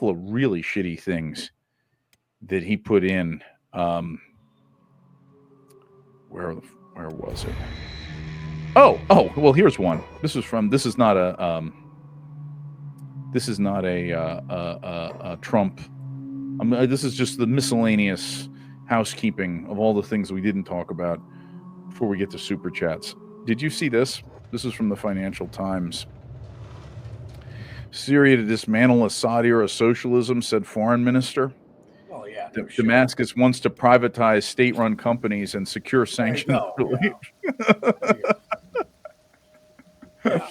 of really shitty things that he put in. Um, where where was it? Oh, well, here's one. This is from. This is not a. This is not a Trump. This is just the miscellaneous housekeeping of all the things we didn't talk about before we get to super chats. Did you see this? This is from the Financial Times. Syria to dismantle Assad era socialism, said foreign minister. Oh yeah, no, sure. Damascus wants to privatize state-run companies and secure sanctions relief. Yeah.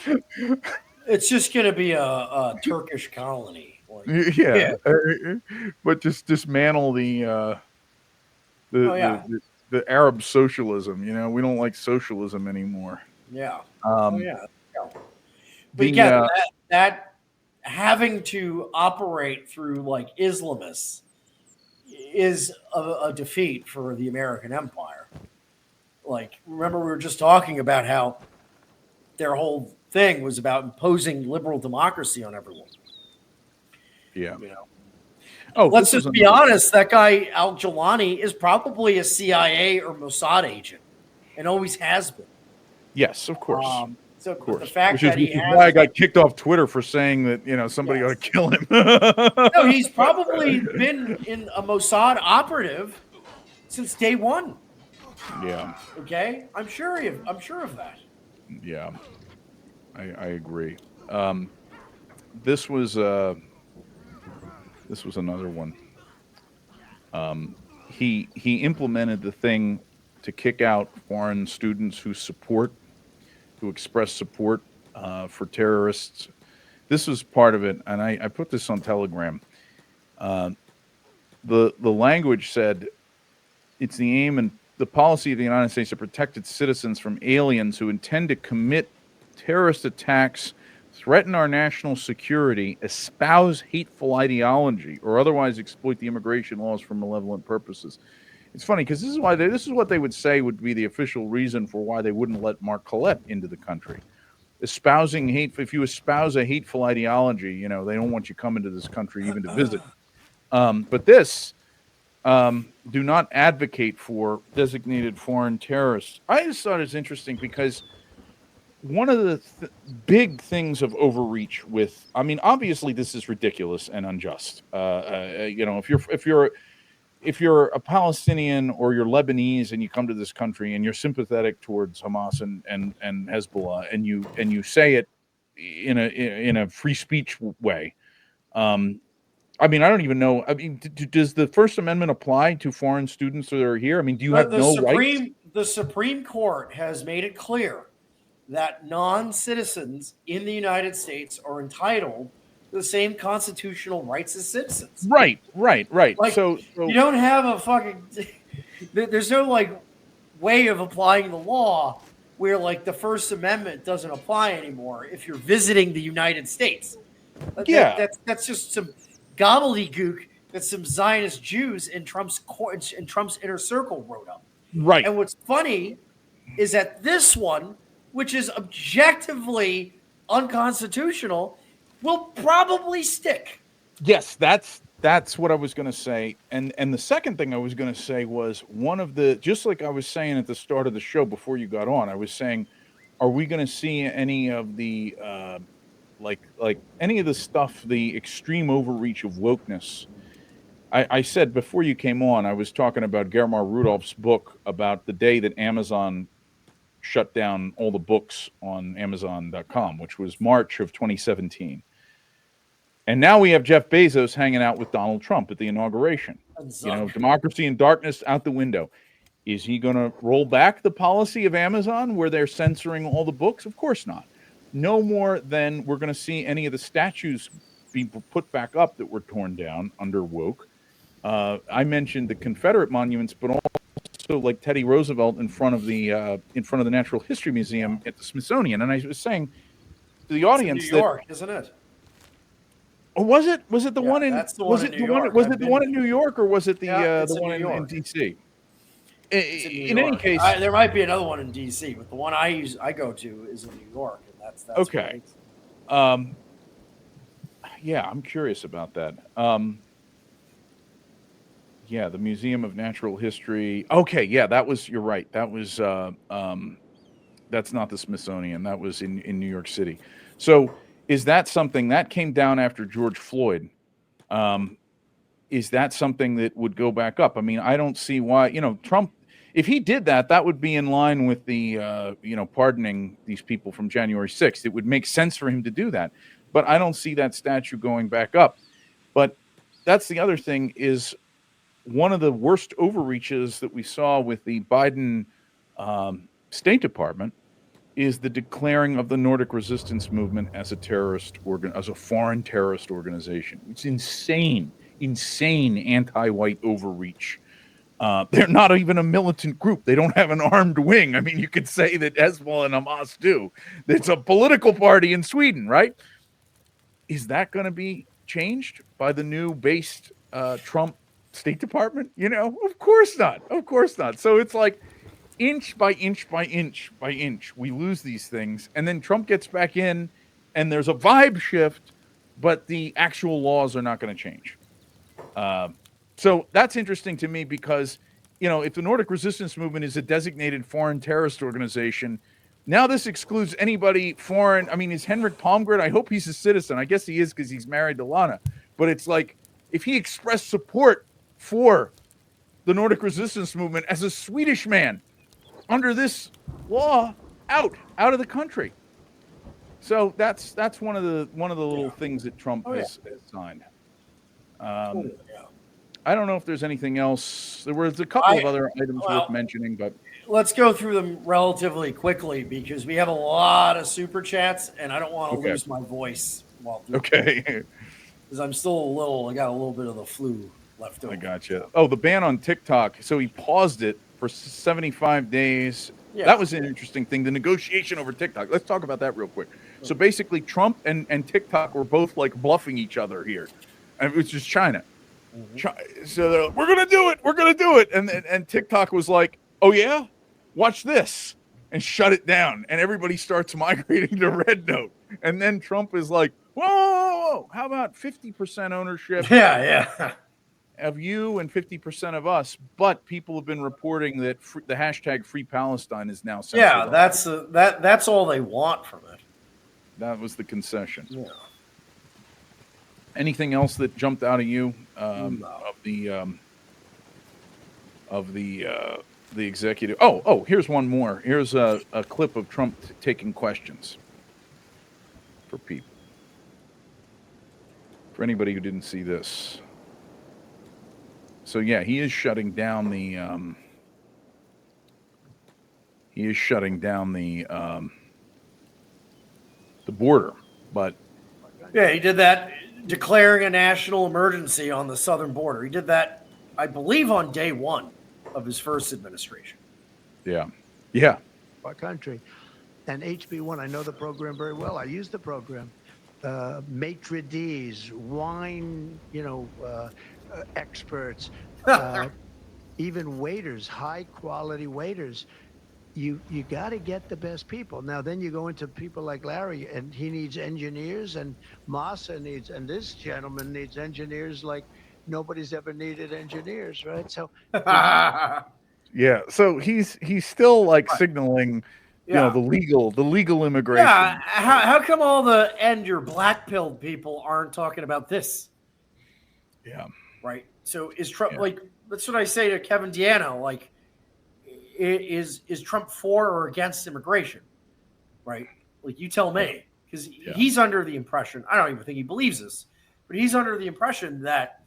It's just going to be a Turkish colony. Yeah. But just dismantle the Arab socialism. You know, we don't like socialism anymore. Yeah. Yeah. But again, that having to operate through like Islamists is a defeat for the American empire. Like, remember we were just talking about how their whole thing was about imposing liberal democracy on everyone. Yeah. You know. Oh, let's just be honest. That guy Al-Jilani is probably a CIA or Mossad agent, and always has been. Yes, of course. So of course. The fact that which is why I got kicked off Twitter for saying that somebody ought to kill him. No, he's probably been in a Mossad operative since day one. Yeah. Okay, I'm sure of that. Yeah, I agree. This was another one. He implemented the thing to kick out foreign students who express support for terrorists. This was part of it, and I put this on Telegram. The language said it's the aim and the policy of the United States to protect its citizens from aliens who intend to commit terrorist attacks, threaten our national security, espouse hateful ideology, or otherwise exploit the immigration laws for malevolent purposes. It's funny because this is what they would say would be the official reason for why they wouldn't let Mark Collette into the country. Espousing hate, if you espouse a hateful ideology, they don't want you coming to this country even to visit. But this, do not advocate for designated foreign terrorists. I just thought it was interesting because one of the big things of overreach obviously this is ridiculous and unjust. If you're a Palestinian or you're Lebanese and you come to this country and you're sympathetic towards Hamas and Hezbollah and you say it in a free speech way, I don't even know. Does the First Amendment apply to foreign students that are here? Do you have no rights? The Supreme Court has made it clear that non-citizens in the United States are entitled to the same constitutional rights as citizens. Right. Like, so you don't have a fucking. There's no way of applying the law where the First Amendment doesn't apply anymore if you're visiting the United States. That's just some gobbledygook that some Zionist Jews in Trump's inner circle wrote up. Right. And what's funny is that this one, which is objectively unconstitutional, will probably stick. Yes, that's what I was going to say. And the second thing I was going to say was just like I was saying at the start of the show before you got on, I was saying, are we going to see any of the like any of the stuff, the extreme overreach of wokeness? I said before you came on, I was talking about Germar Rudolph's book about the day that Amazon shut down all the books on Amazon.com, which was March of 2017. And now we have Jeff Bezos hanging out with Donald Trump at the inauguration. Democracy in darkness out the window. Is he going to roll back the policy of Amazon where they're censoring all the books? Of course not. No more than we're going to see any of the statues be put back up that were torn down under woke. I mentioned the Confederate monuments, but also like Teddy Roosevelt in front of the Natural History Museum at the Smithsonian. And I was saying to the audience, New York, isn't it? Oh, was it? Was it the one in? Was it the one? Was it the one in New York, or was it the one in DC? In any case, there might be another one in DC, but the one I go to is in New York, and that's okay. Yeah, I'm curious about that. Yeah, the Museum of Natural History. Okay, yeah, that was. You're right. That was. That's not the Smithsonian. That was in New York City. So, is that something that came down after George Floyd? Um, is that something that would go back up? I mean, I don't see why. Trump. If he did that, that would be in line with the pardoning these people from January 6th. It would make sense for him to do that. But I don't see that statue going back up. But that's the other thing is one of the worst overreaches that we saw with the Biden State Department is the declaring of the Nordic resistance movement as as a foreign terrorist organization. It's insane anti-white overreach. They're not even a militant group. They don't have an armed wing. I mean, you could say that Hezbollah and Hamas do. It's a political party in Sweden, right? Is that going to be changed by the new based Trump State Department? Of course not. Of course not. So it's like inch by inch by inch by inch, we lose these things. And then Trump gets back in and there's a vibe shift, but the actual laws are not going to change. So that's interesting to me because, if the Nordic resistance movement is a designated foreign terrorist organization, now this excludes anybody foreign. I mean, is Henrik Palmgren? I hope he's a citizen. I guess he is because he's married to Lana. But it's like if he expressed support for the Nordic resistance movement as a Swedish man under this law, out of the country. So that's one of the little things that Trump has signed. I don't know if there's anything else. There was a couple of other items worth mentioning, but let's go through them relatively quickly because we have a lot of super chats, and I don't want to lose my voice while doing it. Because I'm still I got a little bit of the flu left over. I got you. Oh, the ban on TikTok. So he paused it for 75 days. Yeah. That was an interesting thing. The negotiation over TikTok. Let's talk about that real quick. So basically, Trump and TikTok were both like bluffing each other here, which is China. So we're gonna do it. We're gonna do it. And TikTok was like, oh yeah, watch this, and shut it down. And everybody starts migrating to Red Note. And then Trump is like, whoa, how about 50% ownership? Yeah. Of you and 50% of us. But people have been reporting that the hashtag Free Palestine is now censored. Yeah, that's all they want from it. That was the concession. Yeah. Anything else that jumped out of you of the executive? Oh, here's one more. Here's a clip of Trump taking questions for people. For anybody who didn't see this. So yeah, he is shutting down the border, but yeah, he did that, declaring a national emergency on the southern border. He did that, I believe, on day one of his first administration. Yeah. Our country. And HB1, I know the program very well. I use the program. Maitre d's, wine, experts, even waiters, high quality waiters. You got to get the best people. Now, then you go into people like Larry, and he needs engineers, and Massa needs, and this gentleman needs engineers like nobody's ever needed engineers, right? So, yeah. So he's still like signaling, the legal immigration. Yeah. How come all your black-pilled people aren't talking about this? Yeah. Right. So is Trump like? That's what I say to Kevin Diano. Like, is Trump for or against immigration? Right. Like, you tell me, because he's under the impression. I don't even think he believes this, but he's under the impression that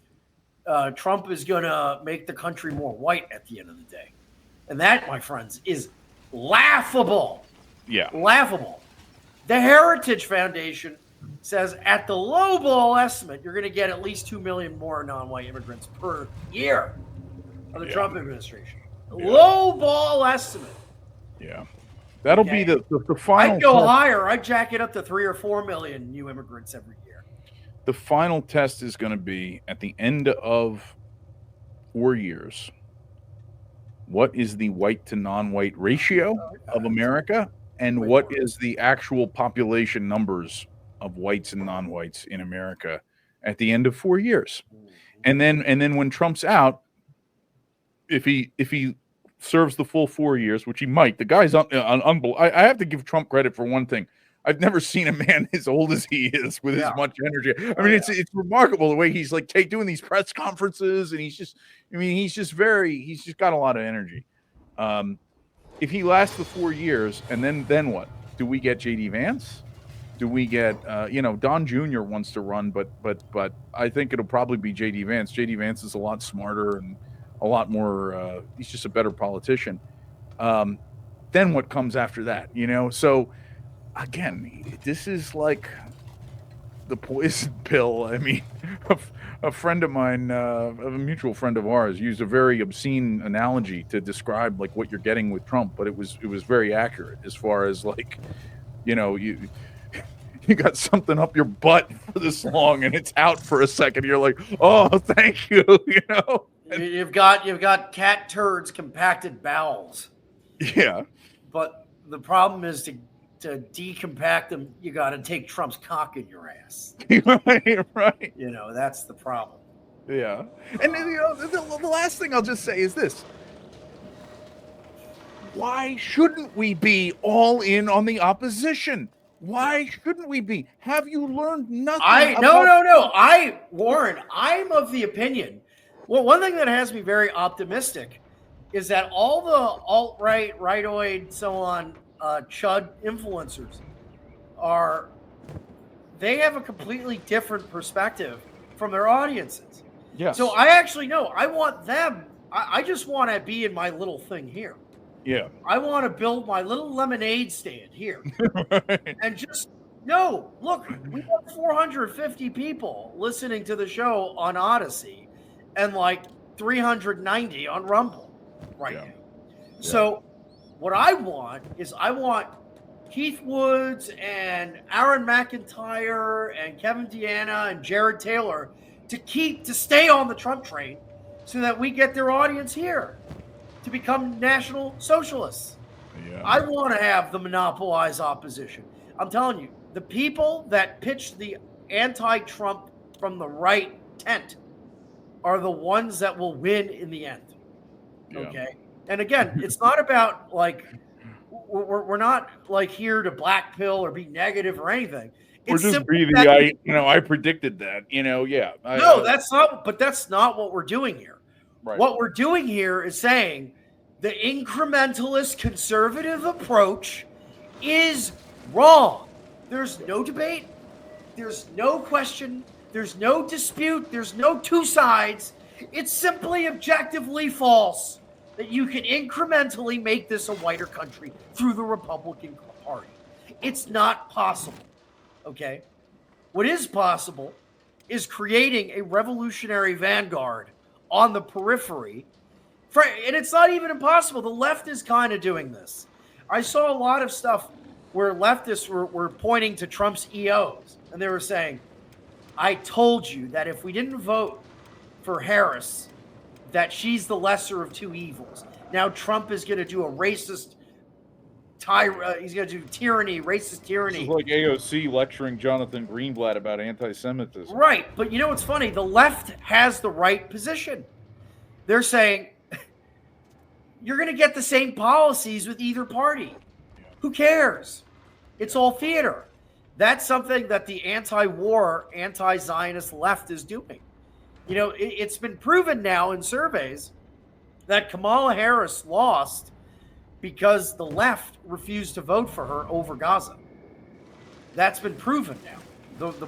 Trump is going to make the country more white at the end of the day, and that, my friends, is laughable. Yeah. Laughable. The Heritage Foundation says at the lowball estimate, you're going to get at least 2 million more non-white immigrants per year of the Trump administration. Lowball estimate. Yeah. That'll be the final. I'd go higher. I'd jack it up to 3 or 4 million new immigrants every year. The final test is going to be at the end of 4 years. What is the white to non-white ratio of America? And what is the actual population numbers of whites and non-whites in America at the end of 4 years. And then when Trump's out, if he serves the full 4 years, which he might, the guy's unbelievable. I have to give Trump credit for one thing. I've never seen a man as old as he is with as much energy. I mean, it's remarkable the way he's like doing these press conferences, and he's just got a lot of energy. If he lasts the 4 years, and then what? Do we get J.D. Vance? Do we get Don Jr. wants to run, but I think it'll probably be J.D. Vance. J.D. Vance is a lot smarter and a lot more. He's just a better politician. Then what comes after that? So again, this is like the poison pill. I mean, a friend of mine, a mutual friend of ours, used a very obscene analogy to describe like what you're getting with Trump, but it was very accurate as far as like, you got something up your butt for this long and it's out for a second. You're like, oh, thank you. You've got cat turds, compacted bowels. Yeah. But the problem is to decompact them, you got to take Trump's cock in your ass. Right. That's the problem. Yeah. And the last thing I'll just say is this. Why shouldn't we be all in on the opposition? Why shouldn't we be? Have you learned nothing? No. Warren, I'm of the opinion. Well, one thing that has me very optimistic is that all the alt-right, rightoid, so on, chud influencers they have a completely different perspective from their audiences. Yes. So I actually know. I want them. I just want to be in my little thing here. Yeah. I want to build my little lemonade stand here. Right. And look, we have 450 people listening to the show on Odyssey and like 390 on Rumble right now. Yeah. So what I want is Keith Woods and Aaron McIntyre and Kevin Deanna and Jared Taylor to stay on the Trump train so that we get their audience here to become national socialists. Yeah. I want to have the monopolized opposition. I'm telling you, the people that pitch the anti-Trump from the right tent are the ones that will win in the end. Yeah. Okay? And again, it's not about like we're not like here to black pill or be negative or anything. It's just I predicted that. Yeah. That's not what we're doing here. Right. What we're doing here is saying the incrementalist conservative approach is wrong. There's no debate. There's no question. There's no dispute. There's no two sides. It's simply objectively false that you can incrementally make this a whiter country through the Republican Party. It's not possible. Okay? What is possible is creating a revolutionary vanguard on the periphery. And it's not even impossible. The left is kind of doing this. I saw a lot of stuff where leftists were pointing to Trump's EOs, and they were saying, I told you that if we didn't vote for Harris, that she's the lesser of two evils. Now Trump is going to do a racist he's going to do racist tyranny. This is like AOC lecturing Jonathan Greenblatt about anti-Semitism. Right, but you know what's funny? The left has the right position. They're saying, you're going to get the same policies with either party. Yeah. Who cares? It's all theater. That's something that the anti-war, anti-Zionist left is doing. It's been proven now in surveys that Kamala Harris lost because the left refused to vote for her over Gaza. That's been proven now.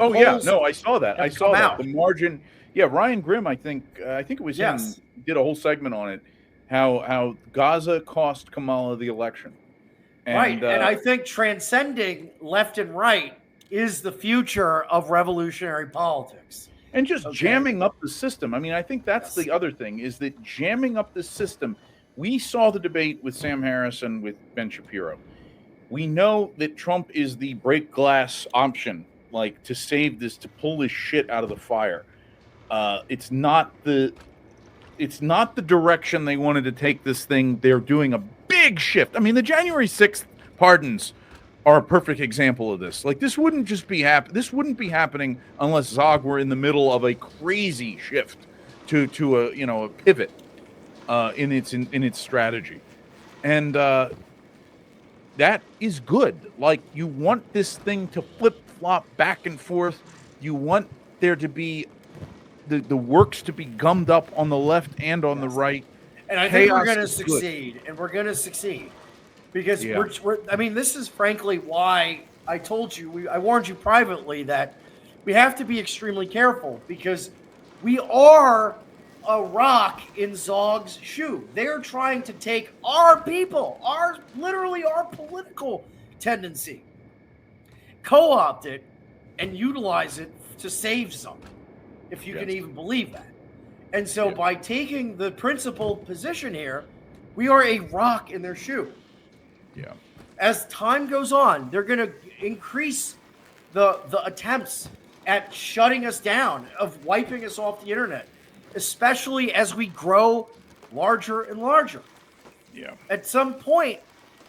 I saw that. The margin. Yeah, Ryan Grimm, I think it was him, did a whole segment on it, how Gaza cost Kamala the election. And I think transcending left and right is the future of revolutionary politics. And just jamming up the system. I mean, I think that's the other thing, is that jamming up the system. We saw the debate with Sam Harris and with Ben Shapiro. We know that Trump is the break glass option, like to save this, to pull this shit out of the fire. It's not the direction they wanted to take this thing. They're doing a big shift. I mean, the January 6th pardons are a perfect example of this. Like, this wouldn't just be this wouldn't be happening unless Zog were in the middle of a crazy shift to a, you know, a pivot in its strategy. And that is good. Like, you want this thing to flip-flop back and forth. You want there to be the works to be gummed up on the left and on the right. And I think we're going to succeed. And we're going to succeed. Because I mean, this is frankly why I told you, I warned you privately that we have to be extremely careful, because we are a rock in Zog's shoe. They're trying to take our people, literally our political tendency, co-opt it, and utilize it to save something, if you can even believe that. And so by taking the principled position here, we are a rock in their shoe. Yeah. As time goes on, they're going to increase the attempts at shutting us down, of wiping us off the internet, especially as we grow larger and larger. Yeah. At some point,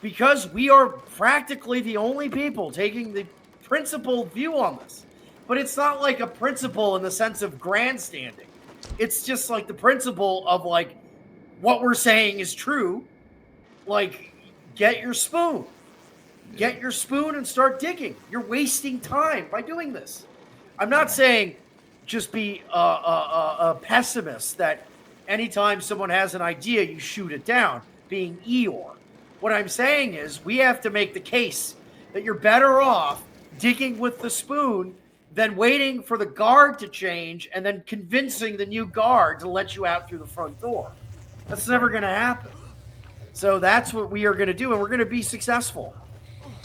because we are practically the only people taking the principled view on this, but it's not like a principle in the sense of grandstanding. It's just like the principle of, like, what we're saying is true. Like, get your spoon. Get your spoon and start digging. You're wasting time by doing this. I'm not saying just be a pessimist that anytime someone has an idea, you shoot it down, being Eeyore. What I'm saying is we have to make the case that you're better off digging with the spoon than waiting for the guard to change and then convincing the new guard to let you out through the front door. That's never going to happen. So that's what we are going to do, and we're going to be successful.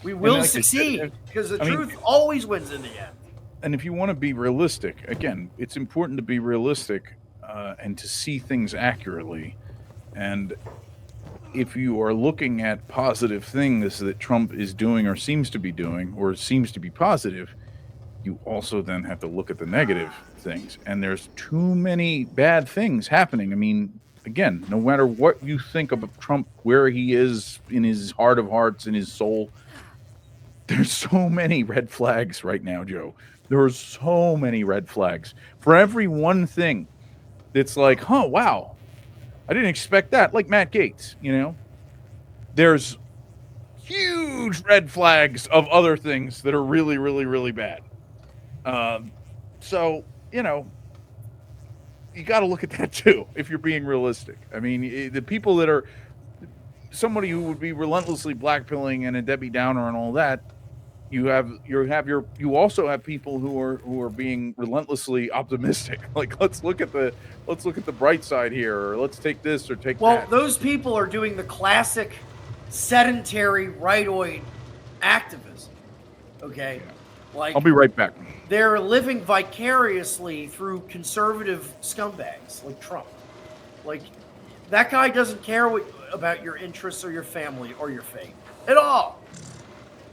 We will succeed, because the truth always wins in the end. And if you want to be realistic, again, it's important to be realistic and to see things accurately. And if you are looking at positive things that Trump is doing or seems to be doing or seems to be positive, you also then have to look at the negative things. And there's too many bad things happening. I mean, again, no matter what you think of Trump, where he is in his heart of hearts, in his soul, there's so many red flags right now, Joe. There are so many red flags. For every one thing that's like, huh, wow, I didn't expect that. Like Matt Gaetz, you know? There's huge red flags of other things that are really, really, really bad. So, you know, you got to look at that too, if you're being realistic. I mean, the people that are somebody who would be relentlessly blackpilling and a Debbie Downer and all that, you also have people who are being relentlessly optimistic. Like, let's look at the bright side here, or let's take this or take that. Well, those people are doing the classic sedentary rightoid activism. Okay? Like, I'll be right back. They're living vicariously through conservative scumbags like Trump. Like, that guy doesn't care about your interests or your family or your fate at all.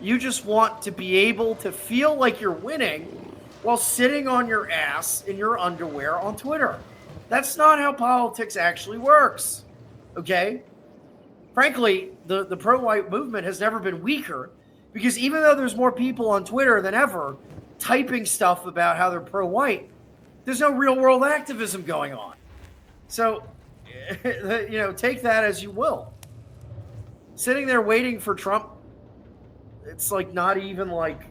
You just want to be able to feel like you're winning while sitting on your ass in your underwear on Twitter. That's not how politics actually works. Okay? Frankly, the pro-white movement has never been weaker, because even though there's more people on Twitter than ever typing stuff about how they're pro-white, there's no real-world activism going on. So, you know, take that as you will. Sitting there waiting for Trump, it's like not even like,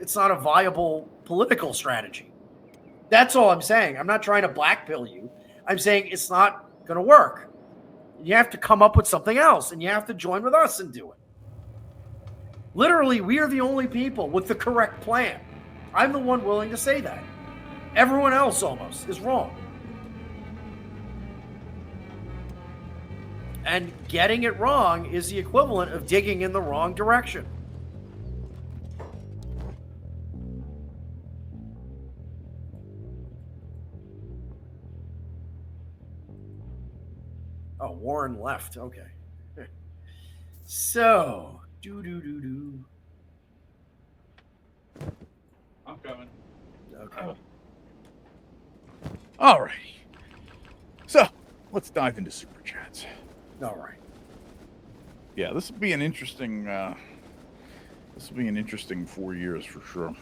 it's not a viable political strategy. That's all I'm saying. I'm not trying to blackpill you. I'm saying it's not going to work. You have to come up with something else, and you have to join with us and do it. Literally, we are the only people with the correct plan. I'm the one willing to say that. Everyone else almost is wrong. And getting it wrong is the equivalent of digging in the wrong direction. Oh, Warren left. Okay. So, I'm coming. Okay. All right. So, let's dive into super chats. All right. Yeah, this will be an interesting This will be an interesting 4 years for sure.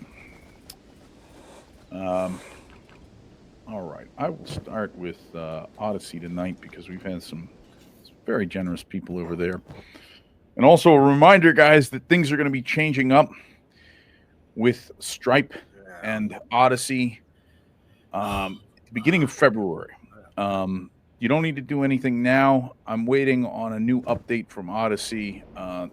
All right, I will start with Odyssey tonight because we've had some very generous people over there. And also a reminder, guys, that things are going to be changing up with Stripe and Odyssey at the beginning of February. You don't need to do anything now. I'm waiting on a new update from Odyssey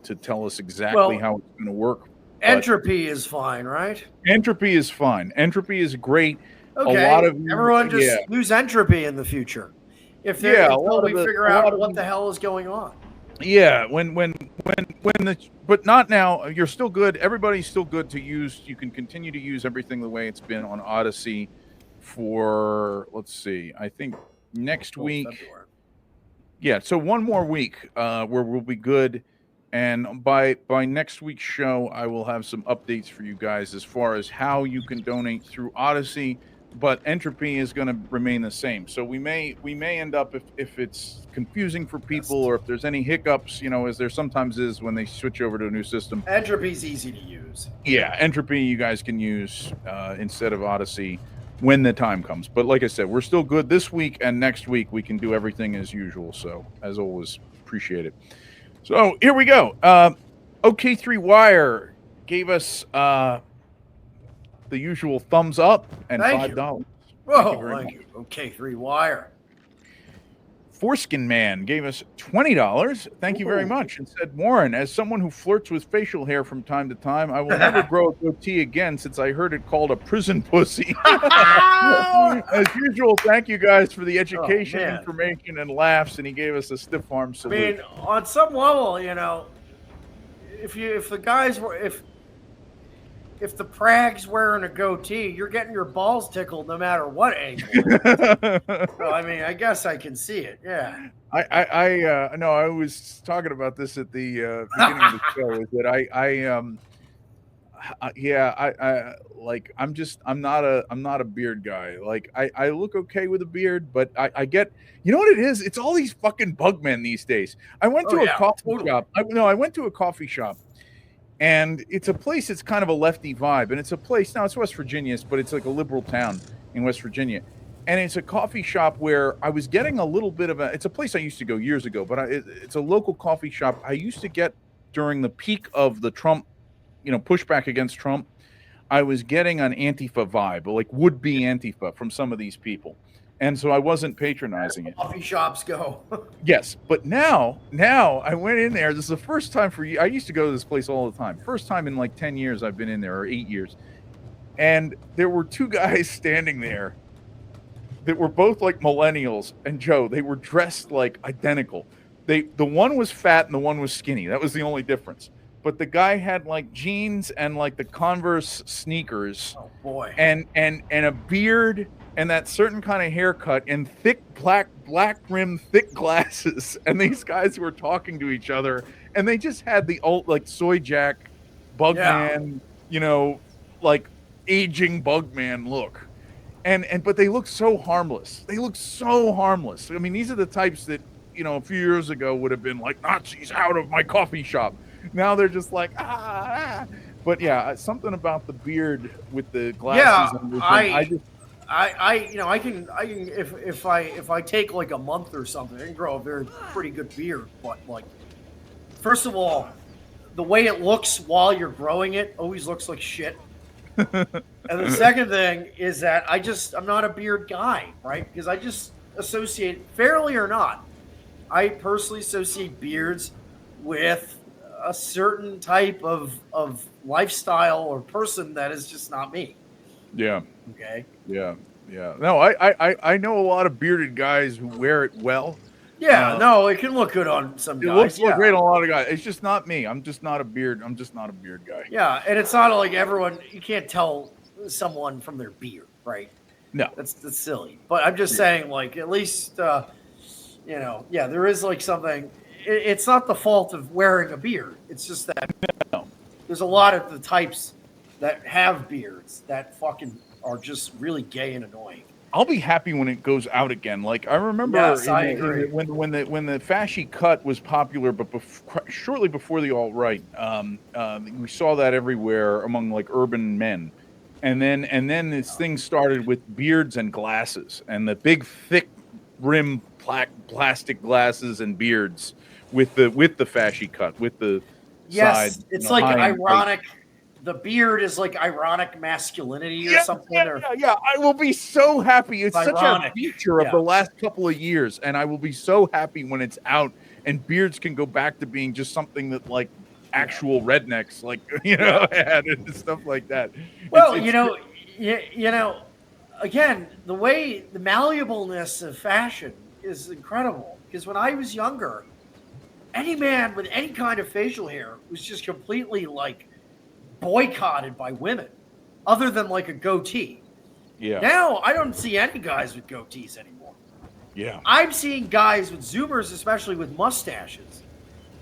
to tell us exactly how it's going to work. Entropy is fine, right? Entropy is fine. Entropy is great. Okay, a lot of everyone just use entropy in the future. Until we figure out what the hell is going on. Yeah, but not now. You're still good. Everybody's still good to use. You can continue to use everything the way it's been on Odyssey for, let's see, I think next week. February. Yeah, so one more week where we'll be good. And by next week's show, I will have some updates for you guys as far as how you can donate through Odyssey. But entropy is going to remain the same. So we may end up, if it's confusing for people or if there's any hiccups, as there sometimes is when they switch over to a new system. Entropy's easy to use. Yeah, entropy you guys can use instead of Odyssey when the time comes. But like I said, we're still good this week, and next week we can do everything as usual. So as always, appreciate it. So here we go. OK3 Wire gave us the usual thumbs up and $5. Thank you. Okay, 3 Wire. Foreskin Man gave us $20. Thank you very much. And said, Warren, as someone who flirts with facial hair from time to time, I will never grow a goatee again since I heard it called a prison pussy. As usual, thank you guys for the education, information, and laughs. And he gave us a stiff arm salute. I mean, on some level, if the Prag's wearing a goatee, you're getting your balls tickled no matter what angle. So, I mean, I guess I can see it. Yeah. I was talking about this at the beginning of the show. Is that I'm not a beard guy. Like I look okay with a beard, but I get, you know what it is? It's all these fucking bug men these days. I went to a coffee shop. I went to a coffee shop. And it's a place that's kind of a lefty vibe. And it's a place, now it's West Virginia, but it's like a liberal town in West Virginia. And it's a coffee shop where I was getting a little bit of it's a place I used to go years ago, but it's a local coffee shop I used to get during the peak of the Trump, pushback against Trump. I was getting an Antifa vibe, like would-be Antifa from some of these people. And so I wasn't patronizing it. Coffee shops go. Yes, but now I went in there. This is the first time for you. I used to go to this place all the time. First time in like 10 years I've been in there, or 8 years. And there were two guys standing there that were both like millennials. And Joe, they were dressed like identical. The one was fat and the one was skinny. That was the only difference. But the guy had like jeans and like the Converse sneakers. Oh boy. And a beard. And that certain kind of haircut and thick black rim, thick glasses. And these guys were talking to each other, and they just had the old like soy jack, Bugman, like aging Bugman look. But they look so harmless. I mean, these are the types that a few years ago would have been like Nazis out of my coffee shop. Now they're just like But yeah, something about the beard with the glasses. Yeah, I can if I take like a month or something, I can grow a pretty good beard. But like, first of all, the way it looks while you're growing it always looks like shit. And the second thing is that I'm not a beard guy, right? Because I just associate, fairly or not, I personally associate beards with a certain type of lifestyle or person that is just not me. Yeah. Okay. Yeah. No, I know a lot of bearded guys who wear it well. Yeah. No, it can look good on some guys. It looks great on a lot of guys. It's just not me. I'm just not a beard guy. Yeah, and it's not like everyone. You can't tell someone from their beard, right? No, that's silly. But I'm just saying, like, at least there is like something. It's not the fault of wearing a beard. It's just that there's a lot of the types that have beards that fucking are just really gay and annoying. I'll be happy when it goes out again. Like I remember Yes, I agree. when the fasci cut was popular, but shortly before the alt-right, we saw that everywhere among like urban men, and then this thing started with beards and glasses and the big thick rim plastic glasses and beards with the fasci cut with the side, Yes, it's like high and tight. ironic. The beard is like ironic masculinity or Yeah, something. Or yeah. I will be so happy. It's such a ironic. feature of Yeah. the last couple of years, and I will be so happy when it's out and beards can go back to being just something that like actual rednecks, like had and stuff like that. Well, It's you know, again, the way the malleableness of fashion is incredible. Because when I was younger, any man with any kind of facial hair was just completely like boycotted by women, other than like a goatee. yeah, Now I don't see any guys with goatees anymore. yeah, I'm seeing guys with zoomers, especially with mustaches.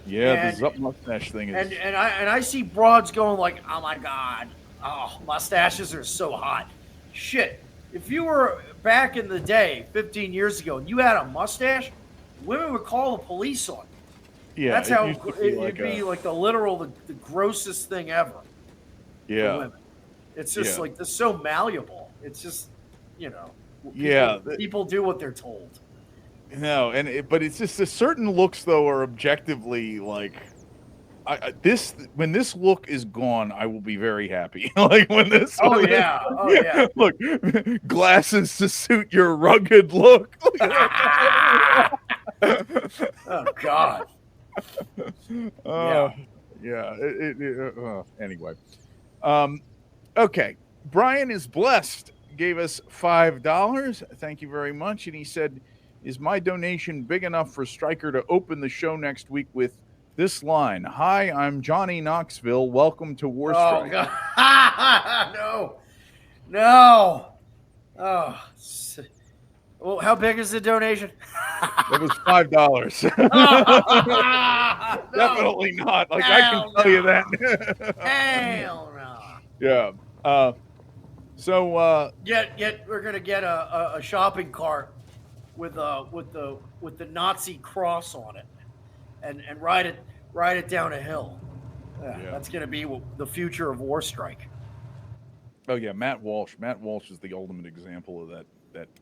yeah. The And Zup mustache thing is I see broads going like, oh my god, oh, mustaches are so hot. Shit, if you were back in the day, 15 years ago, and you had a mustache, women would call the police on you. yeah. That's It how used to be it'd be like the grossest thing ever for yeah, women. It's just yeah, like they're so malleable. It's just, you know, yeah. people do what they're told. No, but it's just the certain looks though are objectively like this when this look is gone, I will be very happy. Like when this, Oh yeah, oh yeah. look, glasses to suit your rugged look. Oh god. Oh, yeah. Anyway, okay. Brian is blessed. Gave us $5. Thank you very much. And he said, "Is my donation big enough for Stryker to open the show next week with this line? Hi, I'm Johnny Knoxville. Welcome to War Oh Strike." god. No. Oh. Well, how big is the donation? That was $5. No. Definitely not. Like I can tell you that. Hell no. Yeah. Yet we're gonna get a shopping cart with the Nazi cross on it, and ride it down a hill. Yeah. That's gonna be the future of War Strike. Oh yeah, Matt Walsh. Matt Walsh is the ultimate example of that.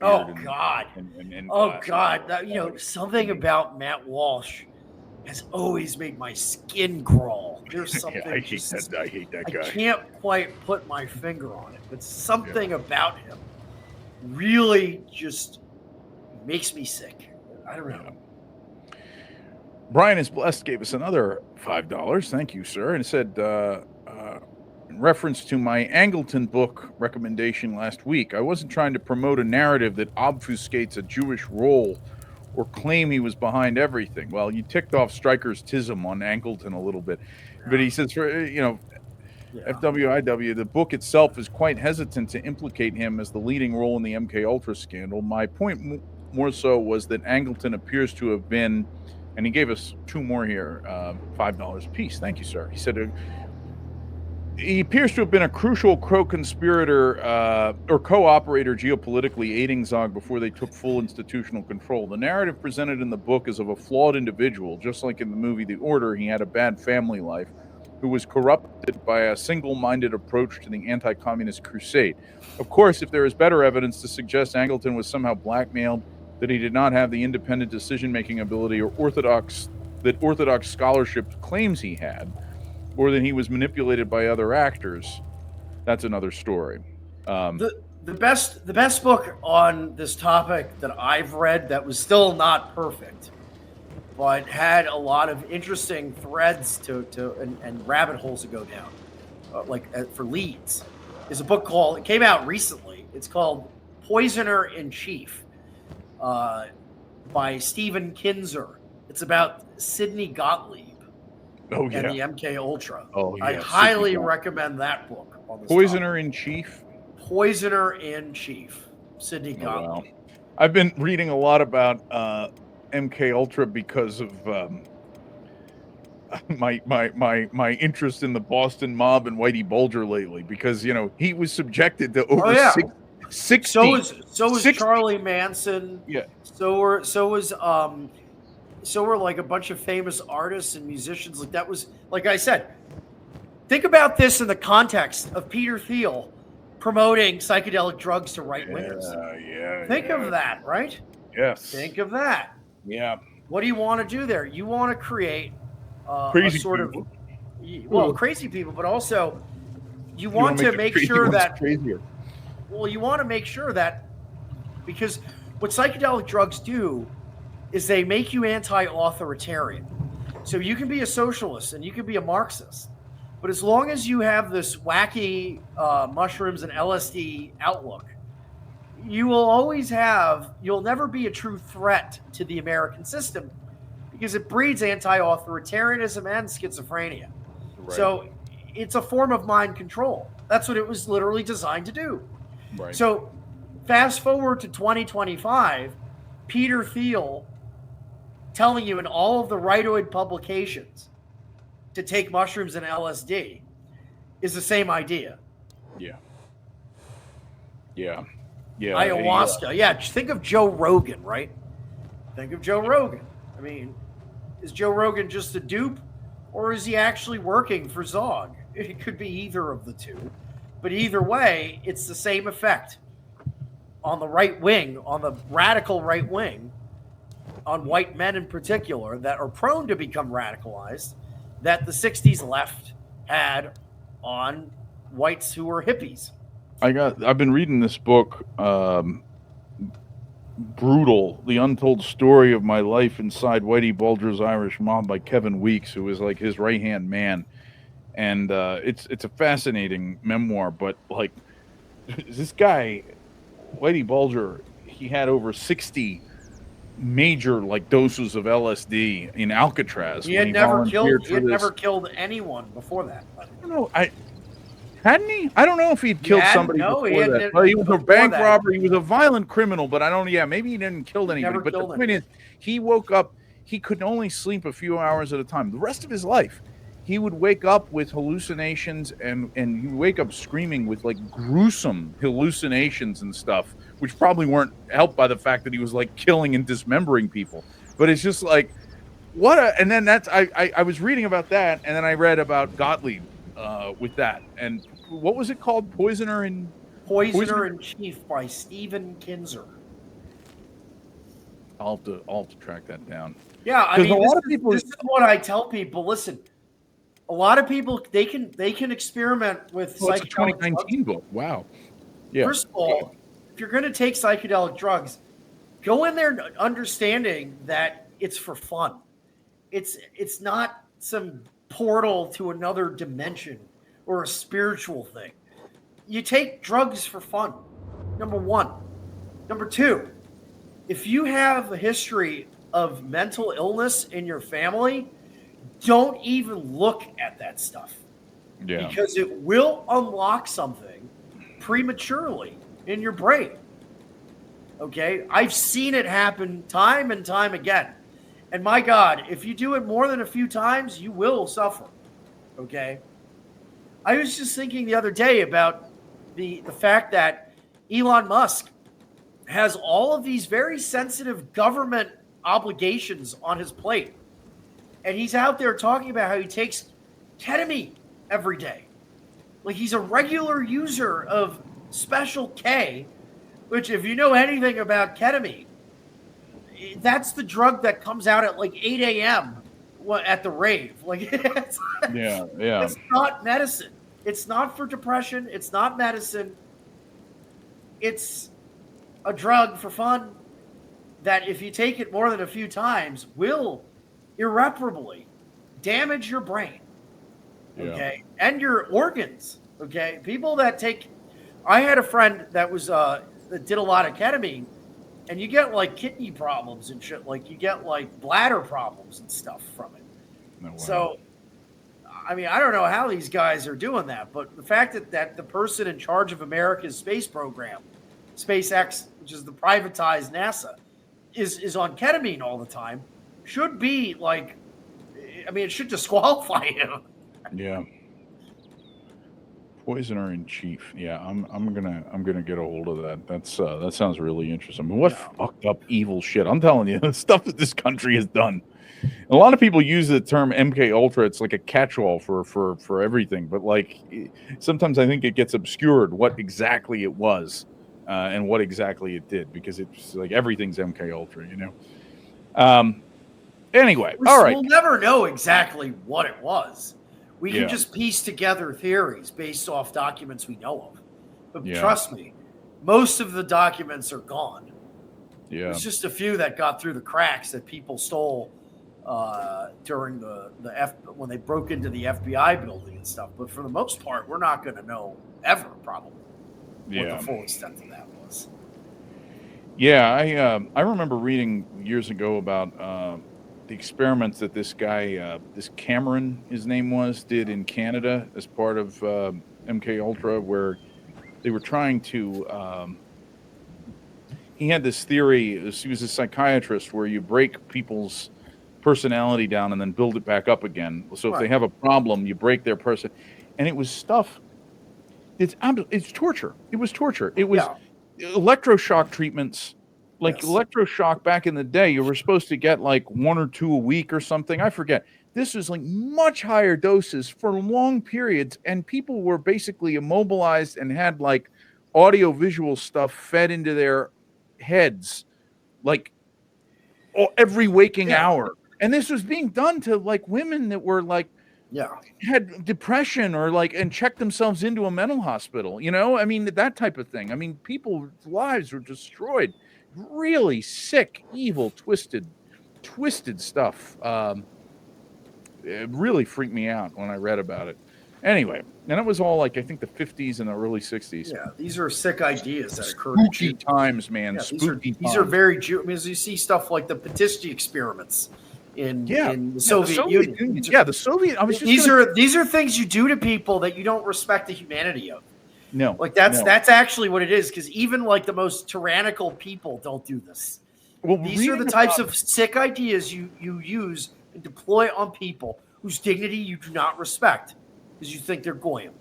Oh beard god. and Oh god. Something about Matt Walsh has always made my skin crawl. There's something. I hate that guy. I can't quite put my finger on it, but something about him really just makes me sick. I don't know. Brian is blessed. Gave us another $5. Thank you, sir. And it said, in reference to my Angleton book recommendation last week, I wasn't trying to promote a narrative that obfuscates a Jewish role or claim he was behind everything. Well, you ticked off Stryker's tism on Angleton a little bit, but he says, FWIW, the book itself is quite hesitant to implicate him as the leading role in the MK Ultra scandal. My point more so was that Angleton appears to have been, and he gave us two more here, $5 a piece. Thank you, sir. He said, he appears to have been a crucial co-conspirator or co-operator geopolitically, aiding Zog before they took full institutional control. The narrative presented in the book is of a flawed individual. Just like in the movie The Order, he had a bad family life, who was corrupted by a single-minded approach to the anti-communist crusade. Of course, if there is better evidence to suggest Angleton was somehow blackmailed, that he did not have the independent decision-making ability or orthodox scholarship claims he had, or that he was manipulated by other actors, that's another story. The best book on this topic that I've read that was still not perfect, but had a lot of interesting threads and rabbit holes to go down, for leads, is a book called, it came out recently, it's called Poisoner in Chief, by Stephen Kinzer. It's about Sidney Gottlieb. Oh, yeah. And the MK Ultra. Oh, yeah. I highly recommend that book. On this Poisoner in Chief? Poisoner in Chief. Sidney Gottlieb. Wow. I've been reading a lot about MK Ultra because of my interest in the Boston mob and Whitey Bulger lately, because he was subjected to over 60. So was 60. Charlie Manson. Yeah. So were like a bunch of famous artists and musicians. Like that was, like I said, think about this in the context of Peter Thiel promoting psychedelic drugs to right wingers. Think of that, right? Yes. Think of that. Yeah. What do you want to do there? You want to create Crazy a sort people. of crazy people, but also you wanna want to the make crazy sure ones that crazier. well, you want to make sure that because what psychedelic drugs do is they make you anti-authoritarian. So you can be a socialist and you can be a Marxist, but as long as you have this wacky mushrooms and LSD outlook, you'll never be a true threat to the American system because it breeds anti-authoritarianism and schizophrenia. Right. So it's a form of mind control. That's what it was literally designed to do. Right. So fast forward to 2025, Peter Thiel telling you in all of the rightoid publications to take mushrooms and LSD is the same idea. Yeah. Yeah. Yeah. Ayahuasca. Yeah. Think of Joe Rogan, right? Think of Joe Rogan. I mean, is Joe Rogan just a dupe or is he actually working for Zog? It could be either of the two. But either way, it's the same effect on the right wing, on the radical right wing, on white men in particular that are prone to become radicalized, that the 60s left had on whites who were hippies. I've been reading this book, Brutal, The Untold Story of My Life Inside Whitey Bulger's Irish Mob by Kevin Weeks, who was like his right-hand man. And it's a fascinating memoir, but like this guy, Whitey Bulger, he had over 60 major like doses of LSD in Alcatraz. He had never killed anyone before that. I don't know. Hadn't he? I don't know if he'd killed somebody before that. Well, he was a bank robber. He was a violent criminal, but I don't. Yeah, maybe he didn't kill anybody. But the point is, he woke up. He could only sleep a few hours at a time. The rest of his life, he would wake up with hallucinations, and he would wake up screaming with like gruesome hallucinations and stuff, which probably weren't helped by the fact that he was like killing and dismembering people. But it's just like what a. And then I was reading about that, and then I read about Gottlieb with that. And what was it called? Poisoner in Chief by Stephen Kinzer. I'll have to track that down. Yeah, I mean, this is what I tell people. Listen, a lot of people they can experiment with psychedelic. It's a 2019 book. Wow. Yeah. First of all, if you're going to take psychedelic drugs, go in there understanding that it's for fun. It's not some portal to another dimension or a spiritual thing. You take drugs for fun. Number one. Number two, if you have a history of mental illness in your family, don't even look at that stuff. Yeah. Because it will unlock something prematurely in your brain. Okay? I've seen it happen time and time again. And my God, if you do it more than a few times, you will suffer. Okay? I was just thinking the other day about the fact that Elon Musk has all of these very sensitive government obligations on his plate. And he's out there talking about how he takes ketamine every day. Like he's a regular user of Special K, which if you know anything about ketamine, that's the drug that comes out at like 8 a.m. at the rave. Like it's not medicine. It's not for depression. It's not medicine. It's a drug for fun that if you take it more than a few times will irreparably damage your brain. Okay. Yeah. And your organs. Okay. People that I had a friend that was, that did a lot of ketamine, and you get like kidney problems and shit. Like you get like bladder problems and stuff from it. No way. So, I mean, I don't know how these guys are doing that, but the fact that the person in charge of America's space program, SpaceX, which is the privatized NASA, is on ketamine all the time, should be like, I mean, it should disqualify him. Yeah. Poisoner in chief. Yeah, I'm gonna get a hold of that. That sounds really interesting. I mean, what fucked up evil shit? I'm telling you, the stuff that this country has done. A lot of people use the term MK Ultra. It's like a catch-all for everything. But like sometimes I think it gets obscured what exactly it was and what exactly it did, because it's like everything's MK Ultra, you know. Anyway, all right. We'll never know exactly what it was. We can just piece together theories based off documents we know of. But trust me, most of the documents are gone. Yeah. There's just a few that got through the cracks that people stole during when they broke into the FBI building and stuff. But for the most part, we're not going to know ever, probably, what the full extent of that was. Yeah, I remember reading years ago about the experiments that this guy, this Cameron, his name was, did in Canada as part of MK Ultra, where they were trying to. He had this theory. He was a psychiatrist, where you break people's personality down and then build it back up again. So if they have a problem, you break their person, and it was stuff. It's torture. It was torture. It was electroshock treatments. Like electroshock back in the day, you were supposed to get like 1 or 2 a week or something. I forget. This was like much higher doses for long periods, and people were basically immobilized and had like audio visual stuff fed into their heads like every waking hour. And this was being done to like women that were like had depression or like and checked themselves into a mental hospital, you know? I mean, that type of thing. I mean, people's lives were destroyed. Really sick, evil, twisted stuff. It really freaked me out when I read about it. Anyway, and it was all like I think the 50s and the early 60s. Yeah, these are sick ideas that occurred. Spooky times, man. Yeah, these are very Jew. I mean, as you see stuff like the Patishti experiments in the Soviet Union. Yeah, the Soviet. I was just these are things you do to people that you don't respect the humanity of. No, like that's actually what it is, because even like the most tyrannical people don't do this. Well, these are the types of sick ideas you use and deploy on people whose dignity you do not respect because you think they're goyim.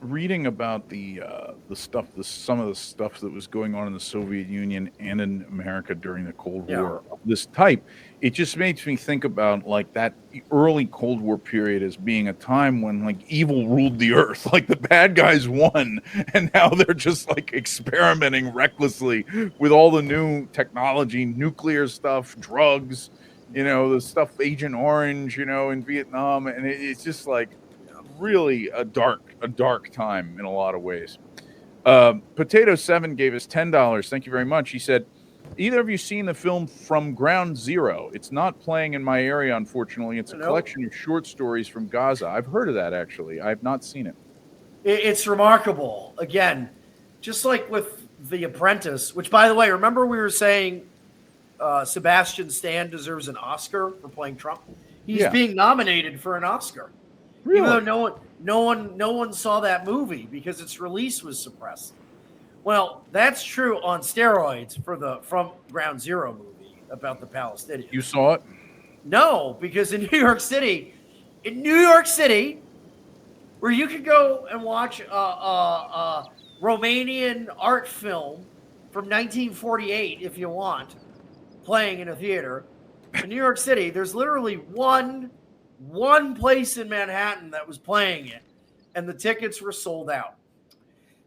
Reading about some of the stuff that was going on in the Soviet Union and in America during the Cold War, this type, it just makes me think about like that early Cold War period as being a time when like evil ruled the earth, like the bad guys won, and now they're just like experimenting recklessly with all the new technology, nuclear stuff, drugs, you know, the stuff Agent Orange, you know, in Vietnam, and it's just like really a dark time in a lot of ways. Potato 7 gave us $10. Thank you very much. He said, either of you seen the film From Ground Zero? It's not playing in my area, unfortunately. It's a collection of short stories from Gaza. I've heard of that, actually. I've not seen it. It's remarkable. Again, just like with The Apprentice, which, by the way, remember we were saying Sebastian Stan deserves an Oscar for playing Trump? He's being nominated for an Oscar. Really? Even though no one saw that movie because its release was suppressed. Well, that's true on steroids for the From Ground Zero movie about the Palestinians. You saw it? No, because in New York City, where you could go and watch a Romanian art film from 1948 if you want, playing in a theater, in New York City, there's literally one place in Manhattan that was playing it, and the tickets were sold out.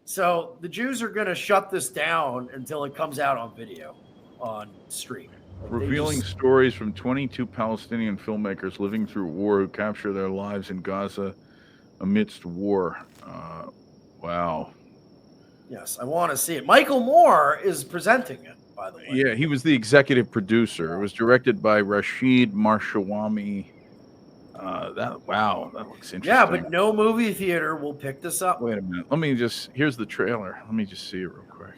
So the Jews are going to shut this down until it comes out on video, on stream. Revealing stories from 22 Palestinian filmmakers living through war who capture their lives in Gaza amidst war. Wow. Yes, I want to see it. Michael Moore is presenting it, by the way. Yeah, he was the executive producer. It was directed by Rashid Marshawami. That looks interesting. Yeah, but no movie theater will pick this up. Wait a minute. Here's the trailer. Let me just see it real quick.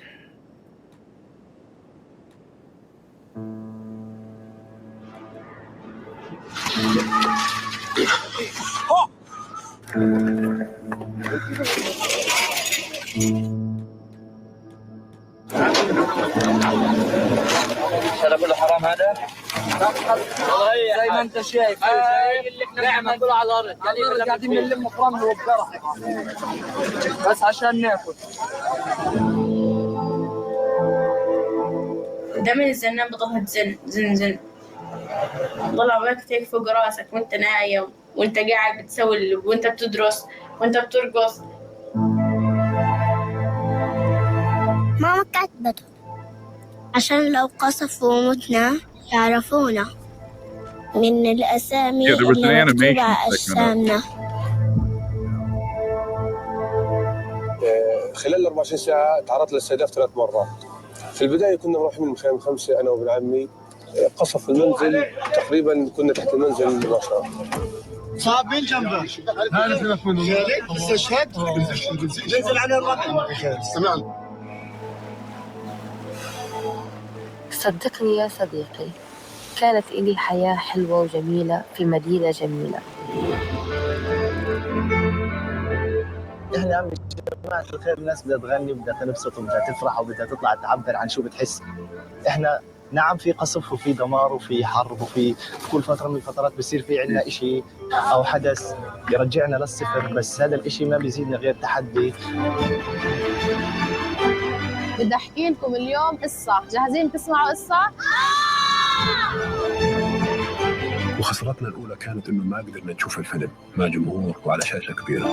هذا كله حرام هذا؟ والله زي ما انت شايف اللي احنا نعمل كله على الارض قاعدين نلم فرن وبقرة بس عشان ناكل. دايما الزنان بتقعد زن زن زن طلع وقتك فوق راسك وانت نايم وانت قاعد بتسوي وانت بتدرس وانت بترقص. ماما كتبته عشان لو قصفوا ومتنا يعرفونا من الأسامي Yeah, there was an اللي مكتوبة animation على segment of أجسامنا. خلال 24 ساعة تعرضت للاستهداف 3 مرات. في البداية كنا رايحين من مخيم 5 أنا وابن عمي، قصف المنزل تقريبا كنا تحت المنزل مباشرة. صعب مين جنبك؟ هذا سلف منه خالد استشهد؟ نزل على الرقم سمعنا. صدقني يا صديقي، كانت إلي حياة حلوة وجميلة في مدينة جميلة. احنا يا عمي جماعة الخير الناس بدها تغني وبدها تنبسط وبدها تفرح وبدها تطلع تعبر عن شو بتحس. احنا نعم في قصف وفي دمار وفي حرب وفي كل فترة من الفترات بصير في عنا اشي او حدث يرجعنا للصفر، بس هذا الاشي ما بيزيدنا غير تحدي. بدي احكي لكم اليوم قصة، جاهزين تسمعوا قصة؟ وخسارتنا الأولى كانت إنه ما قدرنا نشوف الفيلم مع جمهور وعلى شاشة كبيرة.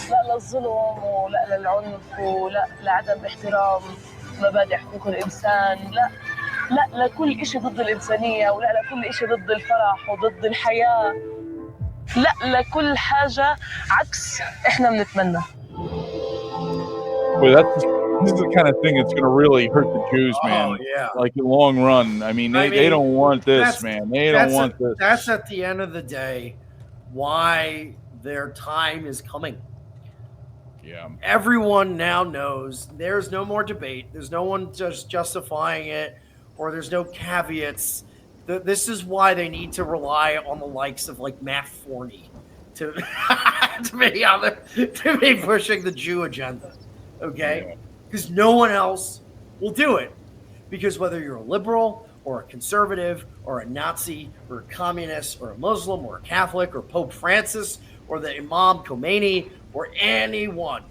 لا للظلم ولا للعنف ولا لعدم احترام مبادئ حقوق الإنسان، لا لكل إشي ضد الإنسانية ولا لكل إشي ضد الفرح وضد الحياة، لا لكل حاجة عكس إحنا بنتمنى. Well, this is the kind of thing that's going to really hurt the Jews, man. Oh, yeah. Like in the long run. I mean, they don't want this, man. They don't want this. That's at the end of the day why their time is coming. Yeah. Everyone now knows there's no more debate. There's no one just justifying it, or there's no caveats. This is why they need to rely on the likes of like Matt Forney to to be pushing the Jew agenda. Okay? Because no one else will do it. Because whether you're a liberal or a conservative or a Nazi or a communist or a Muslim or a Catholic or Pope Francis or the Imam Khomeini or anyone,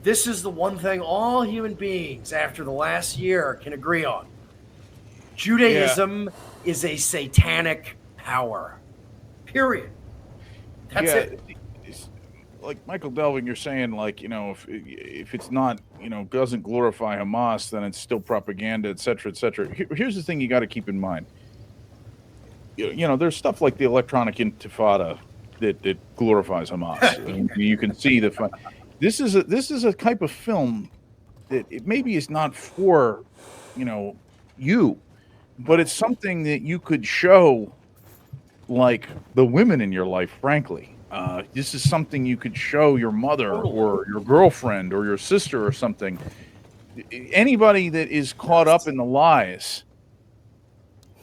this is the one thing all human beings after the last year can agree on. Judaism is a satanic power. Period. That's it. Like Michael Delving, you're saying, like, you know, if it's not, you know, doesn't glorify Hamas, then it's still propaganda, et cetera, et cetera. Here's the thing you got to keep in mind. You know, there's stuff like the electronic intifada that glorifies Hamas. You can see the fun. This is a type of film that it maybe is not for, you know, you, but it's something that you could show, like the women in your life, frankly. This is something you could show your mother or your girlfriend or your sister or something. Anybody that is caught up in the lies,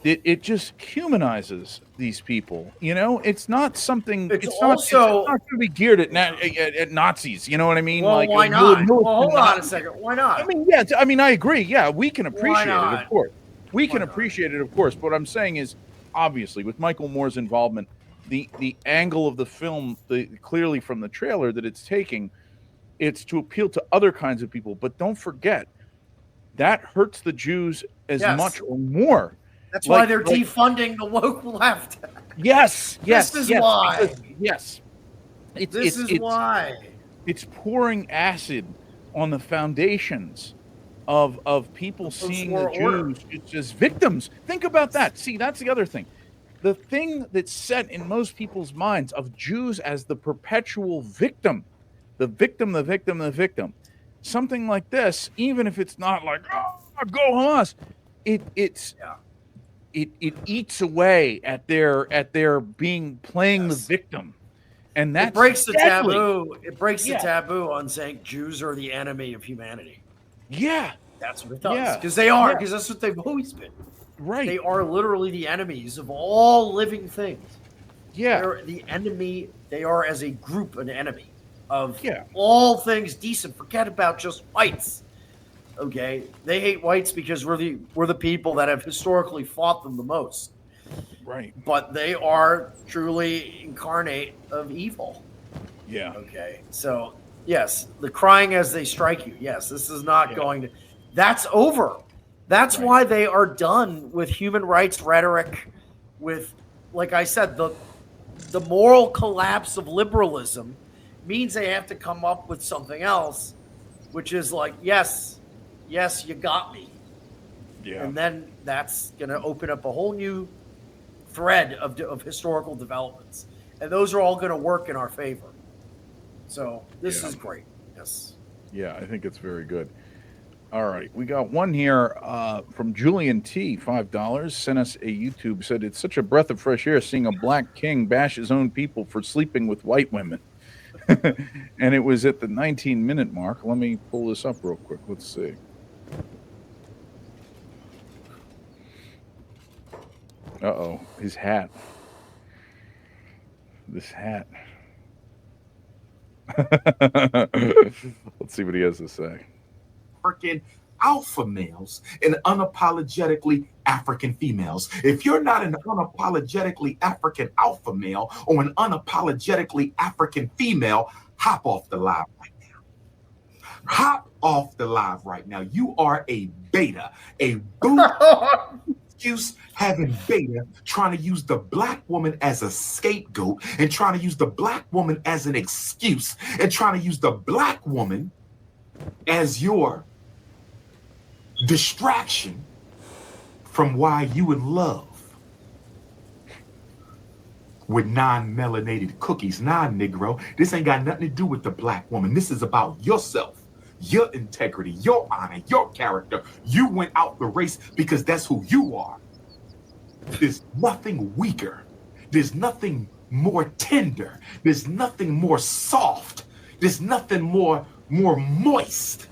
it just humanizes these people. You know, it's not something. It's not going to be geared at Nazis. You know what I mean? Well, like, why not? Well, hold on a second. Why not? I mean, yeah. I mean, I agree. Yeah, we can appreciate it, of course. We can appreciate it, of course. But what I'm saying is, obviously, with Michael Moore's involvement, the angle of the film, clearly from the trailer that it's taking, it's to appeal to other kinds of people. But don't forget, that hurts the Jews as much or more. That's why they're defunding the woke left. Yes. This is why. Yes. This is why. It's pouring acid on the foundations of people seeing the Jews as victims. Think about that. See, that's the other thing. The thing that's set in most people's minds of Jews as the perpetual victim, the victim, something like this, even if it's not like, oh, go Hamas, it eats away at their playing the victim, and that breaks the taboo. It breaks the taboo on saying Jews are the enemy of humanity. Yeah, that's what it does, because they are, because that's what they've always been. Right. They are literally the enemies of all living things. Yeah. They're the enemy. They are as a group an enemy of all things decent. Forget about just whites. Okay, they hate whites because we're the people that have historically fought them the most. Right. But they are truly incarnate of evil. Yeah. Okay. So yes, the crying as they strike you. Yes, this is not going to. That's over. That's why they are done with human rights rhetoric. With, like I said, the moral collapse of liberalism means they have to come up with something else, which is like, yes, you got me. Yeah. And then that's going to open up a whole new thread of historical developments. And those are all going to work in our favor. So this is great. Yes. Yeah, I think it's very good. All right. We got one here from Julian T, $5. Sent us a YouTube, said it's such a breath of fresh air seeing a black king bash his own people for sleeping with white women. And it was at the 19-minute mark. Let me pull this up real quick. Let's see. Uh-oh, his hat. This hat. Let's see what he has to say. African alpha males and unapologetically African females. If you're not an unapologetically African alpha male or an unapologetically African female, hop off the live right now. Hop off the live right now. You are a beta, a boot excuse having beta, trying to use the black woman as a scapegoat and trying to use the black woman as an excuse and trying to use the black woman as your distraction from why you in love with non-melanated cookies. Nah, Negro, this ain't got nothing to do with the black woman. This is about yourself, your integrity, your honor, your character. You went out the race because that's who you are. There's nothing weaker. There's nothing more tender. There's nothing more soft. There's nothing more moist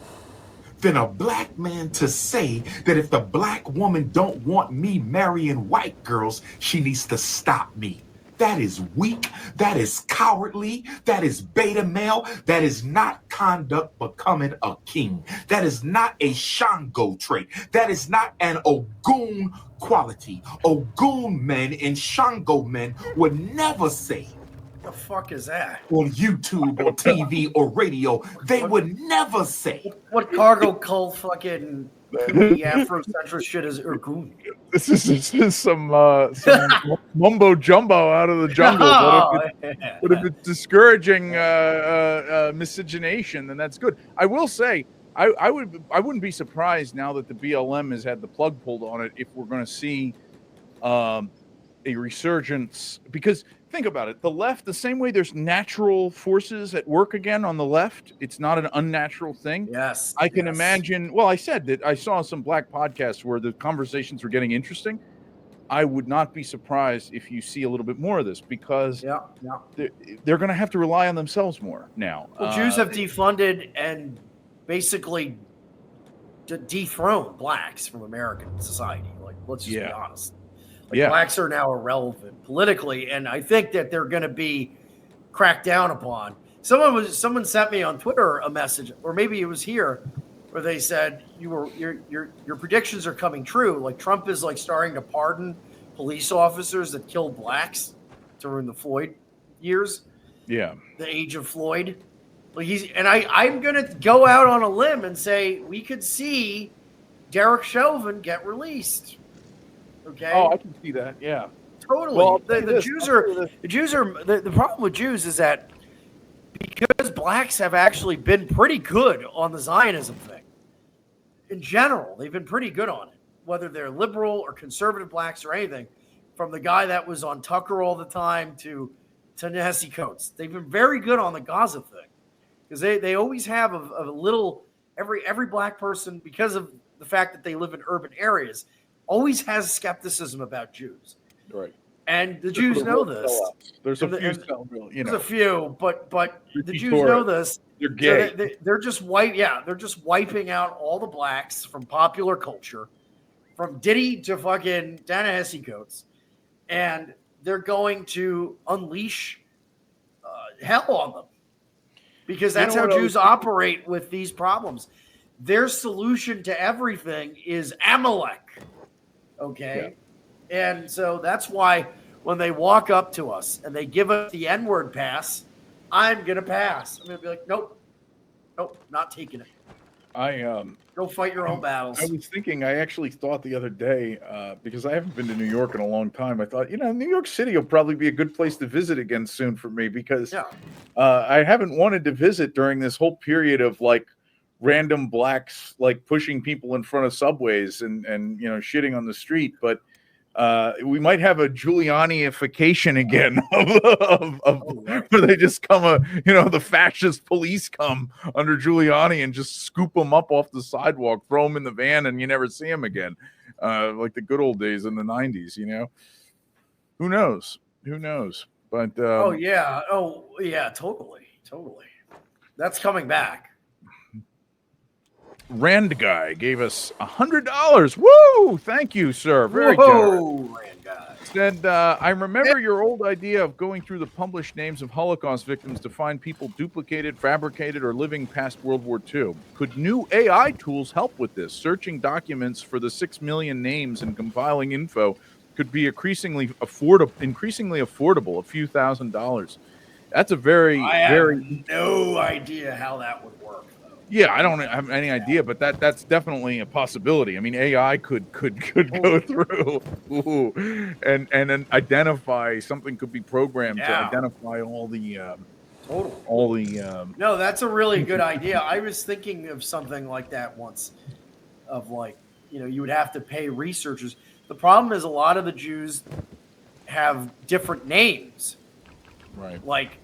than a black man to say that if the black woman don't want me marrying white girls, she needs to stop me. That is weak. That is cowardly. That is beta male. That is not conduct becoming a king. That is not a Shango trait. That is not an Ogun quality. Ogun men and Shango men would never say, the fuck is that? On YouTube or TV or radio, they would never say. What cargo cult fucking Afrocentric shit is Urgun? This is some mumbo jumbo out of the jungle. But if it's discouraging miscegenation, then that's good. I will say, I wouldn't be surprised now that the BLM has had the plug pulled on it if we're going to see a resurgence, because think about it, the left, the same way there's natural forces at work again on the left, it's not an unnatural thing. Yes, I can imagine. Well, I said that I saw some black podcasts where the conversations were getting interesting. I would not be surprised if you see a little bit more of this, because they're going to have to rely on themselves more now. Well, Jews have defunded and basically dethroned blacks from American society. Like, let's just be honest. Blacks are now irrelevant politically, and I think that they're going to be cracked down upon. Someone sent me on Twitter a message, or maybe it was here, where they said your predictions are coming true. Like, Trump is like starting to pardon police officers that killed blacks during the Floyd years. Yeah, the age of Floyd. Like I'm going to go out on a limb and say we could see Derek Chauvin get released. Okay. Oh, I can see that. Yeah. Totally. Well, the problem with Jews is that because blacks have actually been pretty good on the Zionism thing. In general, they've been pretty good on it, whether they're liberal or conservative blacks or anything, from the guy that was on Tucker all the time to Ta-Nehisi Coates. They've been very good on the Gaza thing, because they always have a little, every black person, because of the fact that they live in urban areas, always has skepticism about Jews. Right. And the Jews know this. There's a few, There's a few, but the Jews know this. They're gay. So they're just they're just wiping out all the blacks from popular culture, from Diddy to fucking Ta-Nehisi Coates, and they're going to unleash hell on them, because that's how Jews operate with these problems. their solution to everything is Amalek. Okay. Yeah. And so that's why when they walk up to us and they give us the N-word pass, I'm going to pass. I'm going to be like, nope, not taking it. Go fight your own battles. I was thinking, I actually thought the other day, because I haven't been to New York in a long time, I thought, New York City will probably be a good place to visit again soon for me, because I haven't wanted to visit during this whole period of like random blacks like pushing people in front of subways and shitting on the street. But we might have a Giuliani-ification again where they just come the fascist police come under Giuliani and just scoop them up off the sidewalk, throw them in the van, and you never see them again, like the good old days in the 90s. Who knows? But totally. That's coming back. Rand Guy gave us $100. Woo! Thank you, sir. Very generous. Rand Guy. Said, I remember your old idea of going through the published names of Holocaust victims to find people duplicated, fabricated, or living past World War II. Could new AI tools help with this? Searching documents for the 6 million names and compiling info could be increasingly affordable, a few $1,000s. That's a very no idea how that would work. Yeah, I don't have any idea, but that's definitely a possibility. I mean, AI could go through and then identify something, could be programmed to identify all the No, that's a really good idea. I was thinking of something like that once, of like, you would have to pay researchers. The problem is a lot of the Jews have different names. Right. Like,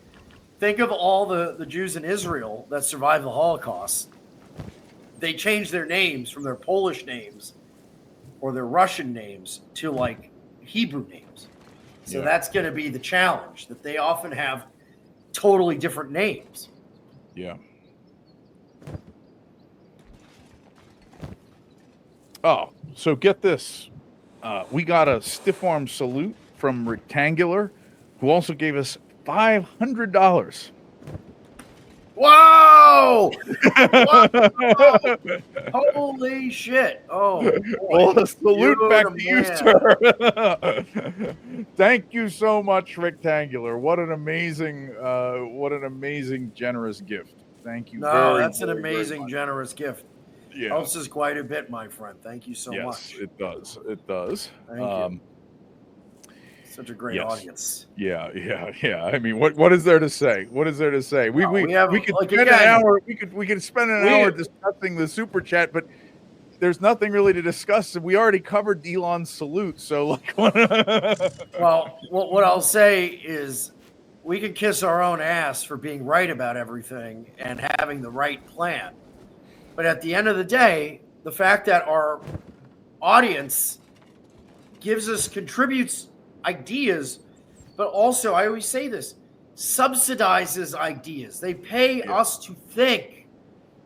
think of all the Jews in Israel that survived the Holocaust. They changed their names from their Polish names or their Russian names to like Hebrew names. So that's going to be the challenge, that they often have totally different names. Yeah. Oh, so get this. We got a stiff arm salute from Rectangular, who also gave us $500. Whoa! Holy shit! Oh, boy. Well, a salute back to you, sir. Thank you so much, Rectangular. What an amazing, generous gift. Thank you. That's an amazing, generous gift. Yeah, helps us quite a bit, my friend. Thank you so much. It does. It does. Thank you. Such a great audience. Yeah. I mean, what is there to say? We could spend an hour. We could spend an hour discussing the super chat, but there's nothing really to discuss. We already covered Elon's salute, so like. Well, what I'll say is, we can kiss our own ass for being right about everything and having the right plan, but at the end of the day, the fact that our audience contributes ideas, but also, I always say this, subsidizes ideas. They pay us to think.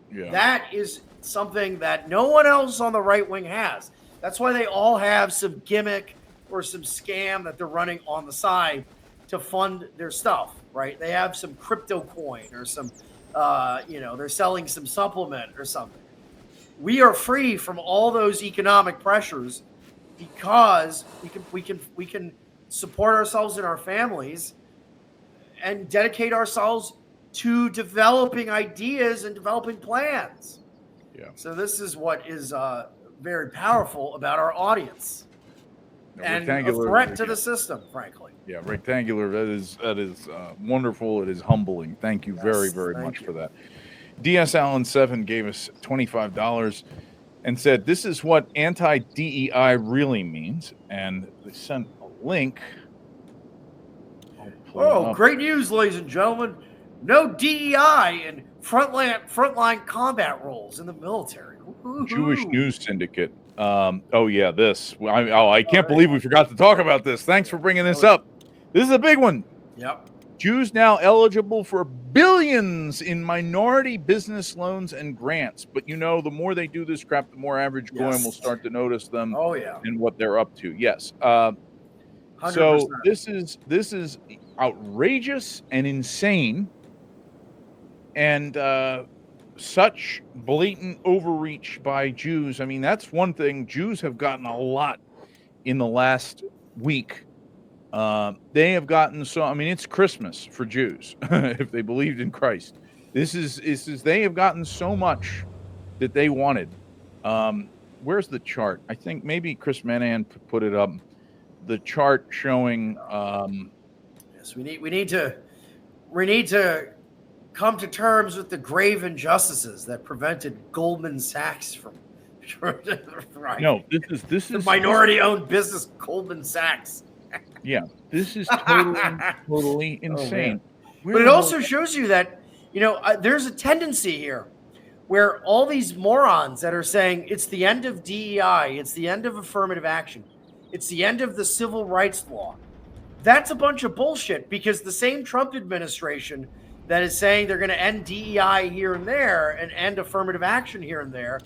Yeah. That is something that no one else on the right wing has. That's why they all have some gimmick or some scam that they're running on the side to fund their stuff, right? They have some crypto coin or some, they're selling some supplement or something. We are free from all those economic pressures because we can support ourselves and our families and dedicate ourselves to developing ideas and developing plans. Yeah. So this is what is very powerful about our audience and a threat to the system, frankly. Yeah, Rectangular, that is wonderful. It is humbling. Thank you very much for that. DS Allen 7 gave us $25 and said, this is what anti-DEI really means. And they sent a link. Oh, great news, ladies and gentlemen. No DEI in frontline combat roles in the military. Woo-hoo. Jewish News Syndicate. This. I can't believe we forgot to talk about this. Thanks for bringing this up. This is a big one. Yep. Jews now eligible for billions in minority business loans and grants. But the more they do this crap, the more average goyim will start to notice them and what they're up to. Yes. 100%. So this is outrageous and insane. And such blatant overreach by Jews. I mean, that's one thing. Jews have gotten a lot in the last week. They have gotten so. I mean, it's Christmas for Jews if they believed in Christ. This is they have gotten so much that they wanted. Where's the chart? I think maybe Chris Manahan put it up. The chart showing. Yes, we need to come to terms with the grave injustices that prevented Goldman Sachs from. Right. No, this is minority-owned business, Goldman Sachs. Yeah, this is totally insane. But it also shows you that there's a tendency here where all these morons that are saying it's the end of DEI, it's the end of affirmative action, it's the end of the civil rights law. That's a bunch of bullshit, because the same Trump administration that is saying they're going to end DEI here and there and end affirmative action here and there,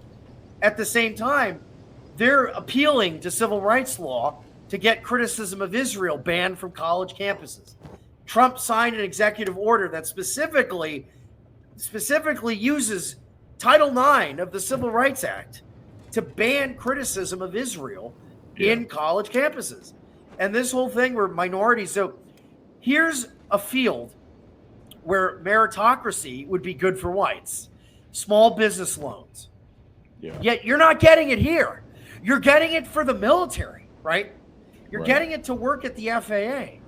at the same time, they're appealing to civil rights law to get criticism of Israel banned from college campuses. Trump signed an executive order that specifically uses Title IX of the Civil Rights Act to ban criticism of Israel in college campuses. And this whole thing where minorities. So here's a field where meritocracy would be good for whites. Small business loans. Yeah. Yet you're not getting it here. You're getting it for the military, right? You're getting it to work at the FAA.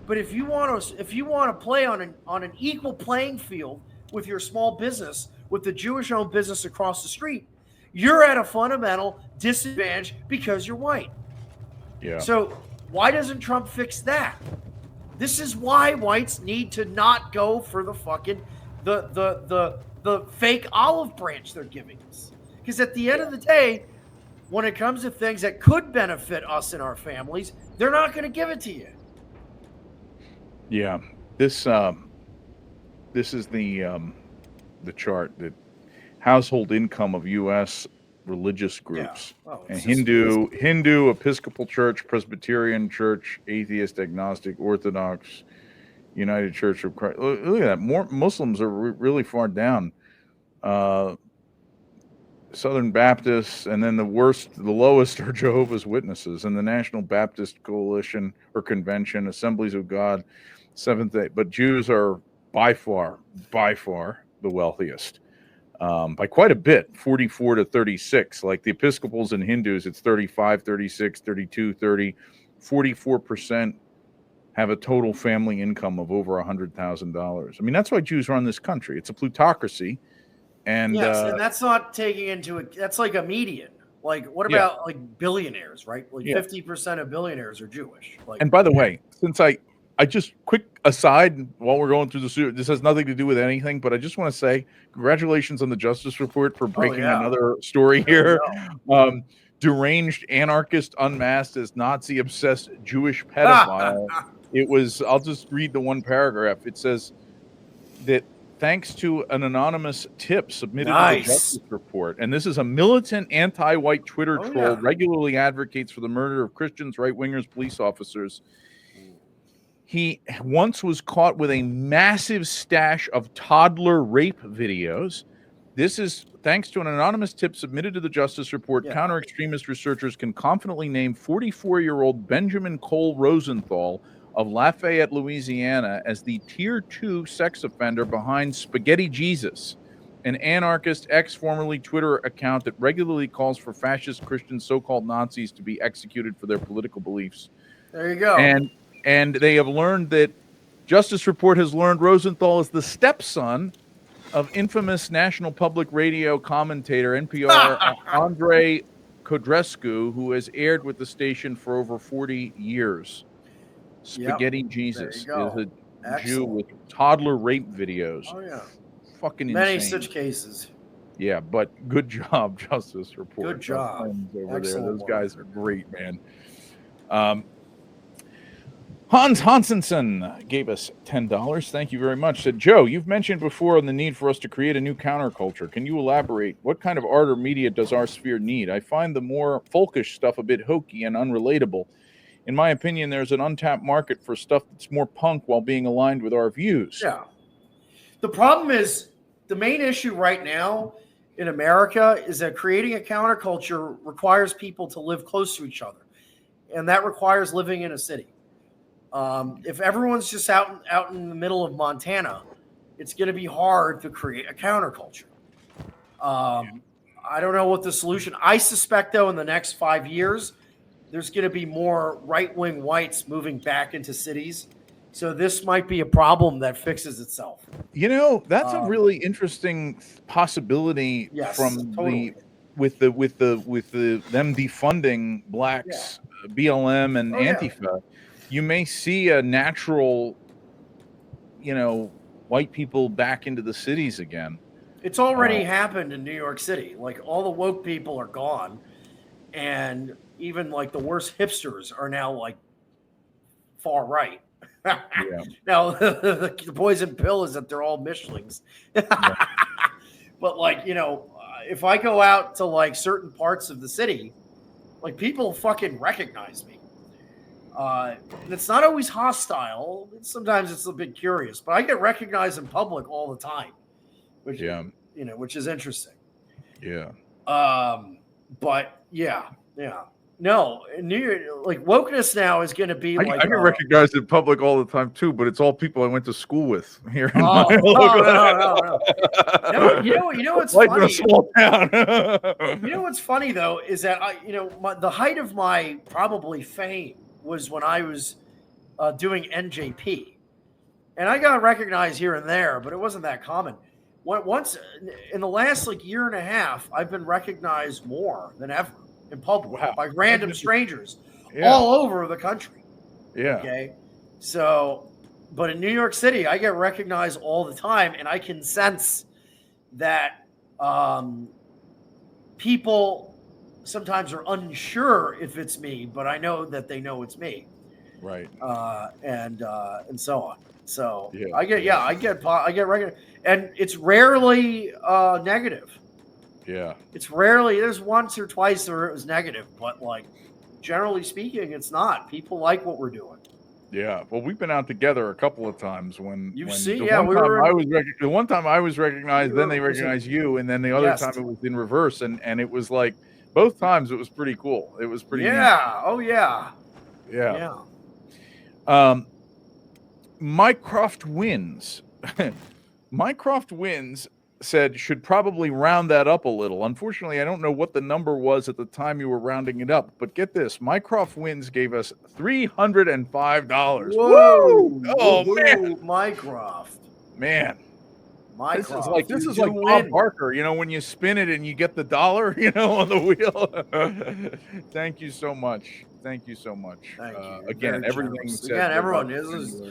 But if you want to play on an equal playing field with your small business, with the Jewish-owned business across the street, you're at a fundamental disadvantage because you're white. Yeah. So why doesn't Trump fix that? This is why whites need to not go for the fucking the fake olive branch they're giving us. Because at the end of the day, when it comes to things that could benefit us and our families, they're not going to give it to you. Yeah, this is the chart that household income of U.S. religious groups. Yeah. Oh, and Hindu, Episcopal Church, Presbyterian Church, Atheist, Agnostic, Orthodox, United Church of Christ. Look at that. More Muslims are really far down. Southern Baptists, and then the lowest are Jehovah's Witnesses, and the National Baptist Coalition or Convention, Assemblies of God, Seventh-day. But Jews are by far the wealthiest, by quite a bit, 44 to 36. Like the Episcopals and Hindus, it's 35, 36, 32, 30. 44% have a total family income of over $100,000. I mean, that's why Jews run this country. It's a plutocracy. And yes, and that's not taking into it. That's like a median. Like, what about like billionaires, right? Like 50% of billionaires are Jewish. Like, and by the way, since I just quick aside while we're going through the suit, this has nothing to do with anything, but I just want to say congratulations on the Justice Report for breaking another story here. Deranged anarchist unmasked as Nazi obsessed Jewish pedophile. It was. I'll just read the one paragraph. It says that. Thanks to an anonymous tip submitted to the Justice Report. And this is a militant anti-white Twitter troll, regularly advocates for the murder of Christians, right-wingers, police officers. He once was caught with a massive stash of toddler rape videos. This is thanks to an anonymous tip submitted to the Justice Report. Counter-extremist researchers can confidently name 44-year-old Benjamin Cole Rosenthal of Lafayette, Louisiana, as the Tier 2 sex offender behind Spaghetti Jesus, an anarchist ex-formerly Twitter account that regularly calls for fascist Christian so-called Nazis to be executed for their political beliefs. There you go. And they have learned that Justice Report has learned Rosenthal is the stepson of infamous National Public Radio commentator NPR Andrei Codrescu, who has aired with the station for over 40 years. Spaghetti Jesus is a Jew with toddler rape videos. Oh yeah, fucking many insane. Such cases. Yeah, but good job, Justice Report. Good job over there. Those guys are great, man. Hans Hansenson gave us $10. Thank you very much. Said, Joe, you've mentioned before on the need for us to create a new counterculture. Can you elaborate? What kind of art or media does our sphere need? I find the more folkish stuff a bit hokey and unrelatable. In my opinion, there's an untapped market for stuff that's more punk while being aligned with our views. Yeah. The problem is the main issue right now in America is that creating a counterculture requires people to live close to each other, and that requires living in a city. If everyone's just out in the middle of Montana, it's going to be hard to create a counterculture. I don't know what the solution. I suspect, though, in the next 5 years, there's going to be more right-wing whites moving back into cities. So this might be a problem that fixes itself. You know, that's a really interesting possibility from totally. with them defunding blacks, BLM and Antifa. You may see a natural, white people back into the cities again. It's already happened in New York City. Like, all the woke people are gone, and even like the worst hipsters are now like far right. Now the poison pill is that they're all Michelings. But like, if I go out to like certain parts of the city, like people fucking recognize me. And it's not always hostile. Sometimes it's a bit curious, but I get recognized in public all the time, which which is interesting. Yeah. But yeah. No, New York, like wokeness now is going to be like. I get recognized in public all the time too, but it's all people I went to school with here. No. You know what's like funny? in a small town. You know what's funny though is that the height of my probably fame was when I was doing NJP, and I got recognized here and there, but it wasn't that common. Once in the last like year and a half, I've been recognized more than ever in public by random strangers all over the country. Yeah. Okay. So, but in New York City, I get recognized all the time, and I can sense that people sometimes are unsure if it's me, but I know that they know it's me. Right. And so on. So I get recognized, and it's rarely negative. Yeah. It's rarely, there's once or twice where it was negative, but like generally speaking, it's not. People like what we're doing. Yeah. Well, we've been out together a couple of times when the one time I was recognized, then they recognized you, and then the other time it was in reverse, and it was like both times it was pretty cool. It was pretty neat. Oh yeah. Mycroft wins. Mycroft wins said should probably round that up a little. Unfortunately, I don't know what the number was at the time you were rounding it up, but get this: Mycroft Wins gave us $305. Whoa! Woo! Oh man, Mycroft, man, Mycroft. This is like Bob Barker, when you spin it and you get the dollar, on the wheel. Thank you so much. Thank you so much. Thank you. Again, everything said. Again, everyone is.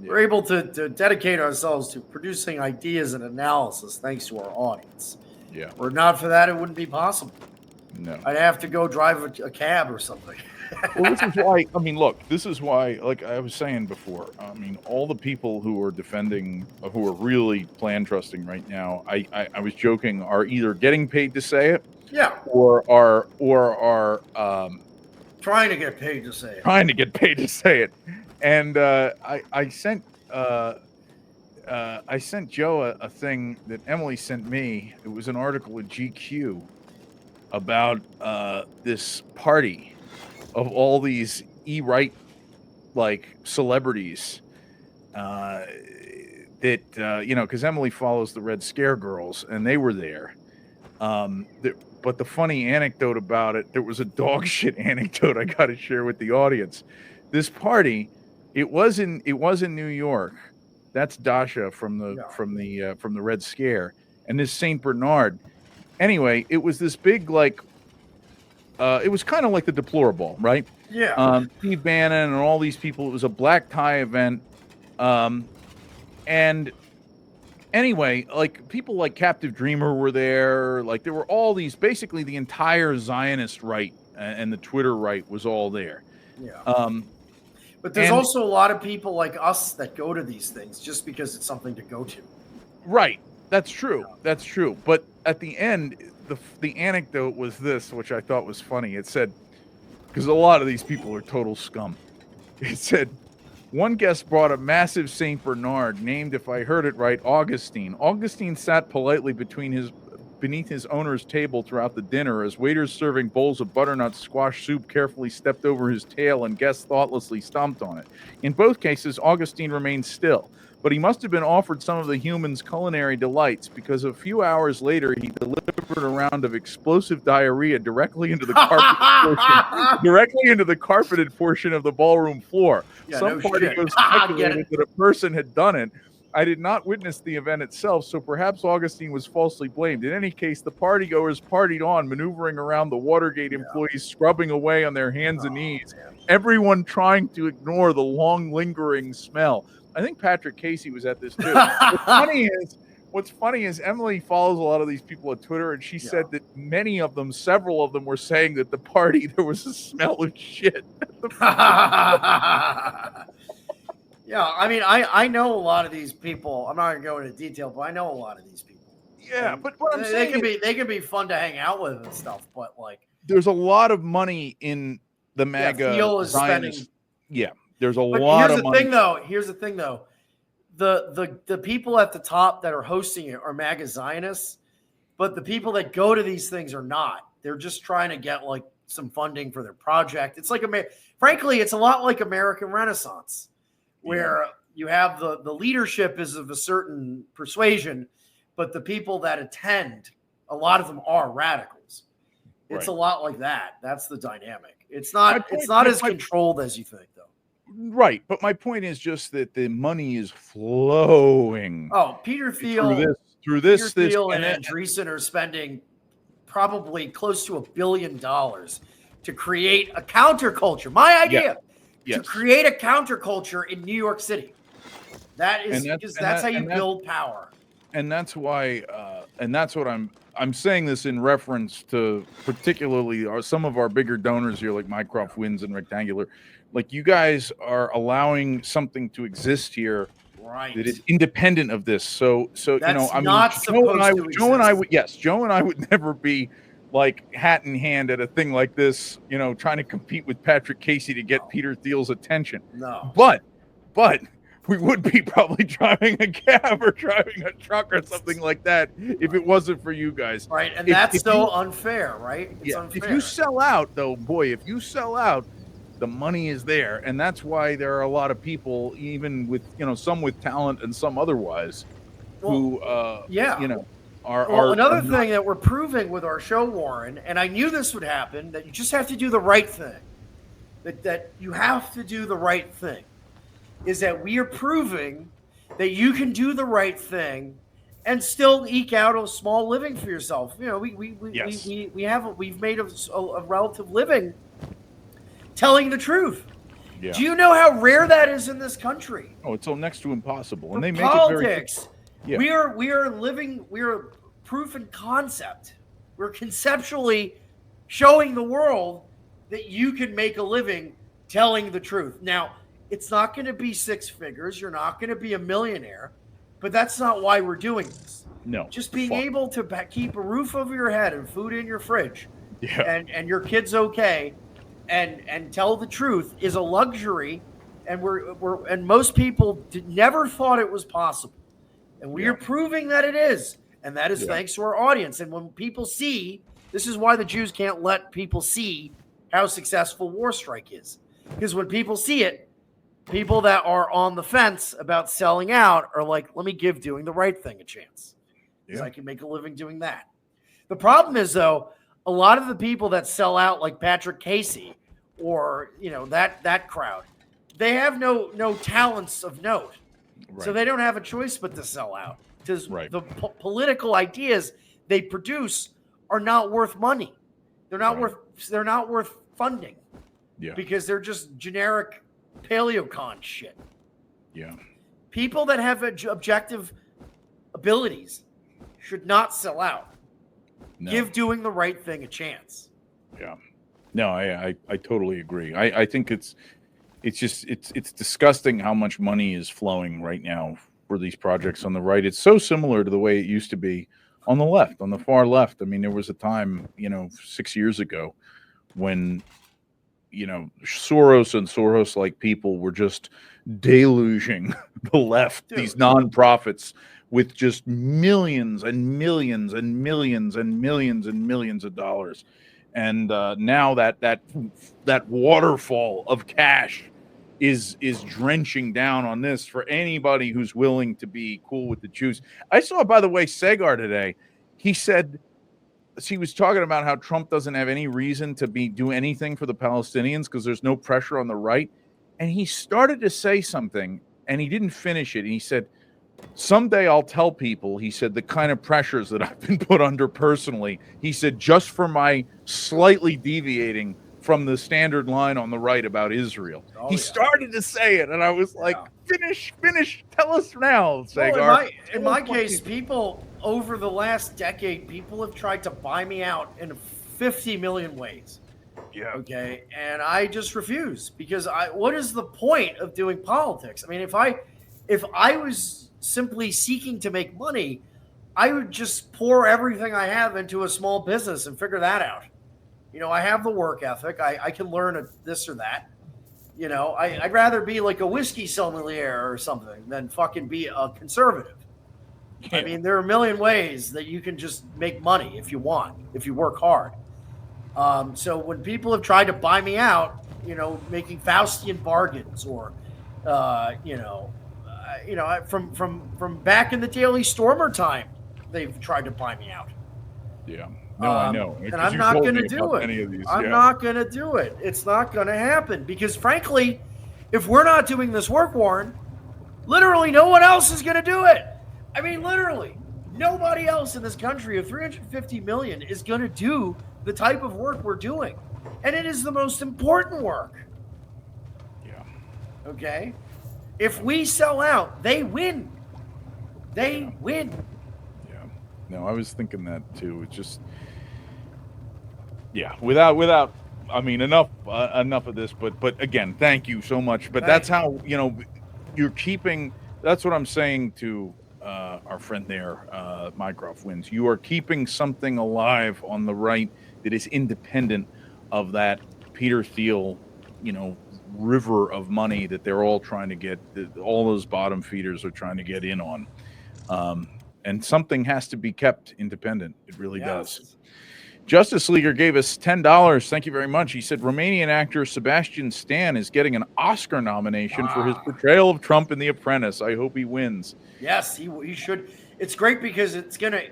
We're able to dedicate ourselves to producing ideas and analysis thanks to our audience. Yeah. Were it not for that, it wouldn't be possible. No. I'd have to go drive a cab or something. Well, this is why, this is why, like I was saying before, all the people who are defending, who are really plan trusting right now, I was joking, are either getting paid to say it. Yeah. Or are trying to get paid to say it. Trying to get paid to say it. And I sent Joe a thing that Emily sent me. It was an article in GQ about this party of all these e-right like celebrities that because Emily follows the Red Scare girls, and they were there. But the funny anecdote about it, there was a dog shit anecdote I got to share with the audience. This party. It was in New York. That's Dasha from the Red Scare, and this Saint Bernard. Anyway, it was this big it was kind of like the Deplorable, right? Yeah. Steve Bannon and all these people. It was a black tie event, and anyway, like people like Captive Dreamer were there. Like there were all these, basically the entire Zionist right and the Twitter right was all there. Yeah. But there's also a lot of people like us that go to these things just because it's something to go to. Right. That's true. That's true. But at the end, the anecdote was this, which I thought was funny. It said, because a lot of these people are total scum. It said, One guest brought a massive Saint Bernard named, if I heard it right, Augustine. Augustine sat politely beneath his owner's table throughout the dinner as waiters serving bowls of butternut squash soup carefully stepped over his tail and guests thoughtlessly stomped on it. In both cases, Augustine remained still, but he must have been offered some of the human's culinary delights because a few hours later he delivered a round of explosive diarrhea directly into the carpeted portion of the ballroom floor. Yeah, Some partygoers speculated that a person had done it. I did not witness the event itself, so perhaps Augustine was falsely blamed. In any case, the partygoers partied on, maneuvering around the Watergate employees, scrubbing away on their hands and knees, everyone trying to ignore the long, lingering smell. I think Patrick Casey was at this too. What's funny is Emily follows a lot of these people on Twitter, and she said that several of them were saying that the party, there was a smell of shit at the party. Yeah, I mean, I know a lot of these people. I'm not going to go into detail, but I know a lot of these people. Yeah, but what I'm saying they can be fun to hang out with and stuff, but like there's a lot of money in the MAGA Zionist. Yeah, there's a lot of money. Here's the thing, though. The people at the top that are hosting it are MAGA Zionists, but the people that go to these things are not. They're just trying to get like some funding for their project. It's like frankly, it's a lot like American Renaissance, where you have the leadership is of a certain persuasion, but the people that attend, a lot of them are radicals. It's a lot like that. That's the dynamic. It's not as controlled as you think, though. Right, but my point is just that the money is flowing. Oh, Peter Thiel through this, and Andreessen are spending probably close to $1 billion to create a counterculture. My idea. To create a counterculture in New York City. That's how you build power. And that's why, and that's what I'm saying this in reference to particularly some of our bigger donors here, like Mycroft Winds and Rectangular. Like you guys are allowing something to exist here that is independent of this. So Joe and I would never be like hat in hand at a thing like this, trying to compete with Patrick Casey to get Peter Thiel's attention. No. But we would be probably driving a cab or driving a truck or something like that if it wasn't for you guys. Right. And that's unfair, right? It's unfair. If you sell out, though, the money is there. And that's why there are a lot of people, even with, some with talent and some otherwise, who, another thing that we're proving with our show, Warren, and I knew this would happen, that you just have to do the right thing. That you have to do the right thing. Is that we are proving that you can do the right thing and still eke out a small living for yourself. We've made a relative living telling the truth. Yeah. Do you know how rare that is in this country? Oh, it's all next to impossible. And they make politics. It very we are proof and concept. We're conceptually showing the world that you can make a living telling the truth. Now, it's not going to be six figures. You're not going to be a millionaire, but that's not why we're doing this. No. Just being able to keep a roof over your head and food in your fridge and your kids okay and tell the truth is a luxury. And and most people never thought it was possible. And we are proving that it is. And that is thanks to our audience. And when people see, this is why the Jews can't let people see how successful War Strike is. Because when people see it, people that are on the fence about selling out are like, let me give doing the right thing a chance. Because I can make a living doing that. The problem is, though, a lot of the people that sell out, like Patrick Casey or, that crowd, they have no talents of note. Right. So they don't have a choice but to sell out. Because the political ideas they produce are not worth money. They're not worth funding. Yeah. Because they're just generic paleocon shit. Yeah. People that have objective abilities should not sell out. No. Give doing the right thing a chance. Yeah. No, I totally agree. I think it's disgusting how much money is flowing right now for these projects on the right. It's so similar to the way it used to be on the left, on the far left. I mean, there was a time, 6 years ago when Soros and Soros-like people were just deluging the left, these nonprofits, with just millions and millions and millions and millions and millions of dollars. And now that waterfall of cash is drenching down on this for anybody who's willing to be cool with the Jews. I saw, by the way, Sagar today. He said he was talking about how Trump doesn't have any reason to do anything for the Palestinians because there's no pressure on the right. And he started to say something, and he didn't finish it. And he said, someday I'll tell people, he said, the kind of pressures that I've been put under personally. He said, just for my slightly deviating from the standard line on the right about Israel. He started to say it, and I was like, finish, tell us now, Sagar. Well, in my case, people over the last decade, people have tried to buy me out in 50 million ways. Yeah. Okay. And I just refuse because what is the point of doing politics? I mean, if I was simply seeking to make money, I would just pour everything I have into a small business and figure that out. I have the work ethic. I can learn this or that. I'd rather be like a whiskey sommelier or something than fucking be a conservative. Yeah. I mean, there are a million ways that you can just make money if you want, if you work hard. So when people have tried to buy me out, making Faustian bargains or, from back in the Daily Stormer time, they've tried to buy me out. Yeah. No, I know. And I'm not going to do it. I'm not going to do it. It's not going to happen because, frankly, if we're not doing this work, Warren, literally no one else is going to do it. I mean, literally, nobody else in this country of 350 million is going to do the type of work we're doing. And it is the most important work. Yeah. Okay? If we sell out, they win. They win. Yeah. No, I was thinking that too. It's just... Yeah, without, I mean, enough of this, but again, thank you so much. But that's how, you're keeping, that's what I'm saying to our friend there, Mycroft Wins. You are keeping something alive on the right that is independent of that Peter Thiel, river of money that they're all trying to get, all those bottom feeders are trying to get in on. And something has to be kept independent. It really does. Justice Leaguer gave us $10. Thank you very much. He said Romanian actor Sebastian Stan is getting an Oscar nomination for his portrayal of Trump in The Apprentice. I hope he wins. Yes, he should. It's great because it's going to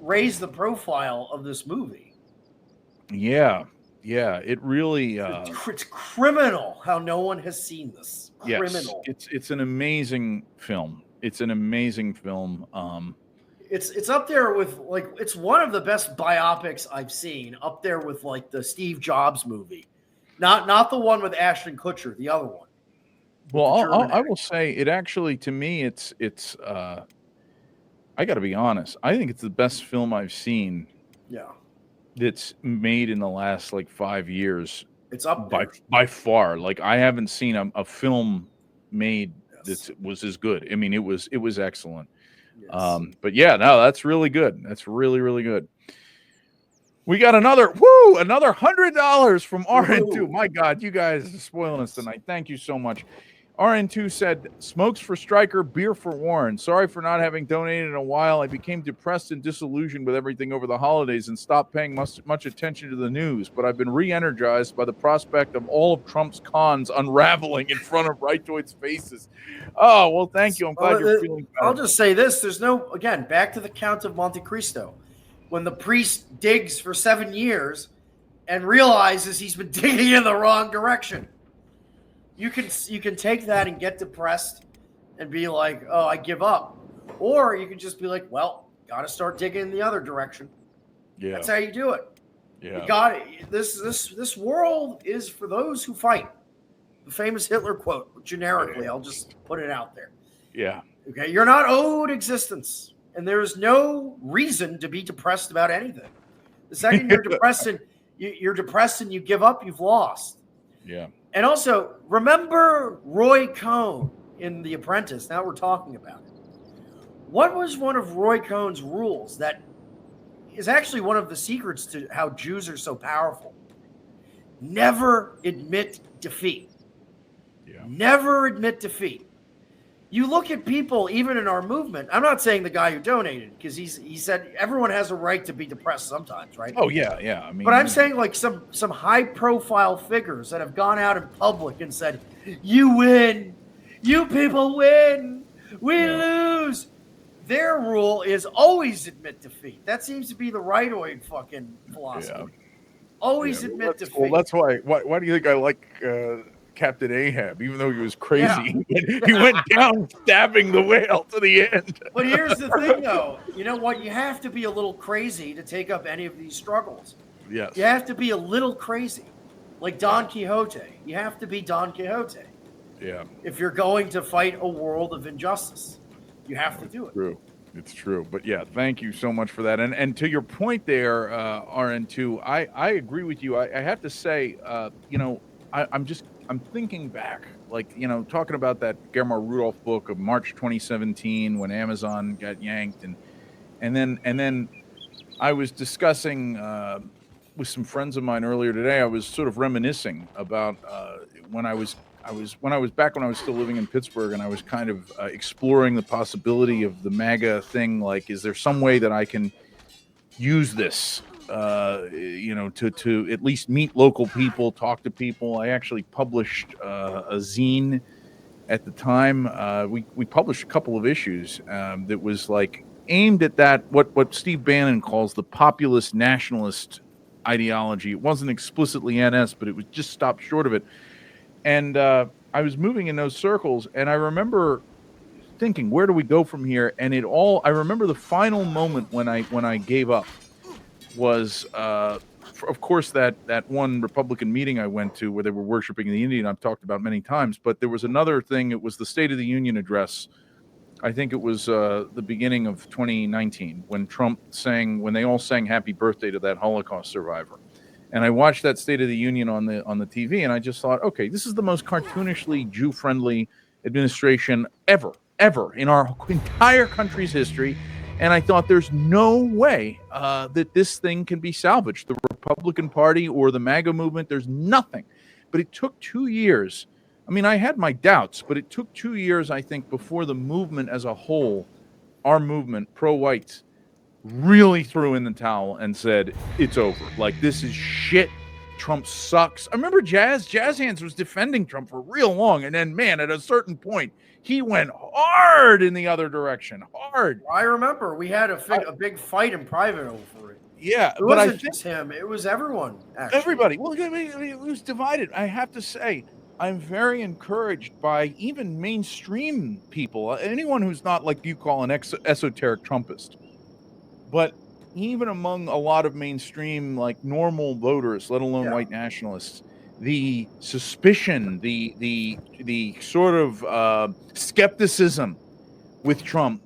raise the profile of this movie. Yeah, it really... it's criminal how no one has seen this. Criminal. Yes, it's an amazing film. It's an amazing film. It's up there with it's one of the best biopics I've seen. Up there with the Steve Jobs movie, not the one with Ashton Kutcher, the other one. Well, I will say it actually, to me, it's. I got to be honest. I think it's the best film I've seen. Yeah. That's made in the last 5 years. It's up by far. I haven't seen a film made that was as good. I mean, it was excellent. Yes. But yeah, no, that's really good. That's really, really good. We got another $100 from RN2. My God, you guys are spoiling us tonight. Thank you so much. RN2 said, smokes for Stryker, beer for Warren. Sorry for not having donated in a while. I became depressed and disillusioned with everything over the holidays and stopped paying much attention to the news. But I've been re-energized by the prospect of all of Trump's cons unraveling in front of rightoids' faces. Oh, well, thank you. I'm glad you're feeling better. I'll just say this. There's back to the Count of Monte Cristo. When the priest digs for 7 years and realizes he's been digging in the wrong direction. You can take that and get depressed and be like, oh, I give up. Or you can just be like, well, got to start digging in the other direction. Yeah. That's how you do it. Yeah. You got it. This world is for those who fight. The famous Hitler quote, generically, I'll just put it out there. Yeah. Okay. You're not owed existence. And there is no reason to be depressed about anything. The second you're depressed and you give up, you've lost. Yeah. And also, remember Roy Cohn in The Apprentice. Now we're talking about it. What was one of Roy Cohn's rules that is actually one of the secrets to how Jews are so powerful? Never admit defeat. Yeah. Never admit defeat. You look at people, even in our movement. I'm not saying the guy who donated, because he said everyone has a right to be depressed sometimes, right? Oh yeah, yeah. I mean, but I'm saying like some high-profile figures that have gone out in public and said, "You win, you people win, we lose." Their rule is always admit defeat. That seems to be the rightoid fucking philosophy. Yeah. Always admit defeat. Well, that's why. Why do you think I like Captain Ahab? Even though he was crazy, he went down stabbing the whale to the end. But here's the thing, though. You know what? You have to be a little crazy to take up any of these struggles. Yes. You have to be a little crazy, like Don Quixote. You have to be Don Quixote. Yeah. If you're going to fight a world of injustice, you have to do it. True. It's true. But yeah, thank you so much for that. And to your point there, RN2, I agree with you. I have to say, you know, I'm thinking back, like, you know, talking about that Guillermo Rudolph book of March 2017 when Amazon got yanked, and then I was discussing with some friends of mine earlier today. I was sort of reminiscing about when I was still living in Pittsburgh, and I was kind of exploring the possibility of the MAGA thing. Like, is there some way that I can use this, you know, to at least meet local people, talk to people? I actually published a zine at the time. We published a couple of issues that was like aimed at that, what Steve Bannon calls the populist nationalist ideology. It wasn't explicitly NS, but it was just stopped short of it. And I was moving in those circles, and I remember thinking, where do we go from here? And I remember the final moment when I gave up was, of course, that one Republican meeting I went to where they were worshiping the Indian I've talked about many times. But there was another thing. It was the State of the Union address. I think it was the beginning of 2019 when when they all sang happy birthday to that Holocaust survivor. And I watched that State of the Union on the TV, and I just thought, okay, this is the most cartoonishly Jew-friendly administration ever in our entire country's history. And I thought, there's no way that this thing can be salvaged. The Republican Party or the MAGA movement, there's nothing. But it took 2 years. I mean, I had my doubts, but it took 2 years, I think, before the movement as a whole, our movement, pro-whites, really threw in the towel and said, it's over. Like, this is shit. Trump sucks. I remember Jazz Hands was defending Trump for real long. And then, man, at a certain point, he went hard in the other direction. Hard. I remember we had a big fight in private over it. Yeah. It wasn't just him. It was everyone, actually. Everybody. Well, it was divided. I have to say, I'm very encouraged by even mainstream people, anyone who's not like you call an esoteric Trumpist. But even among a lot of mainstream, like normal voters, let alone white nationalists, the suspicion, the sort of skepticism with Trump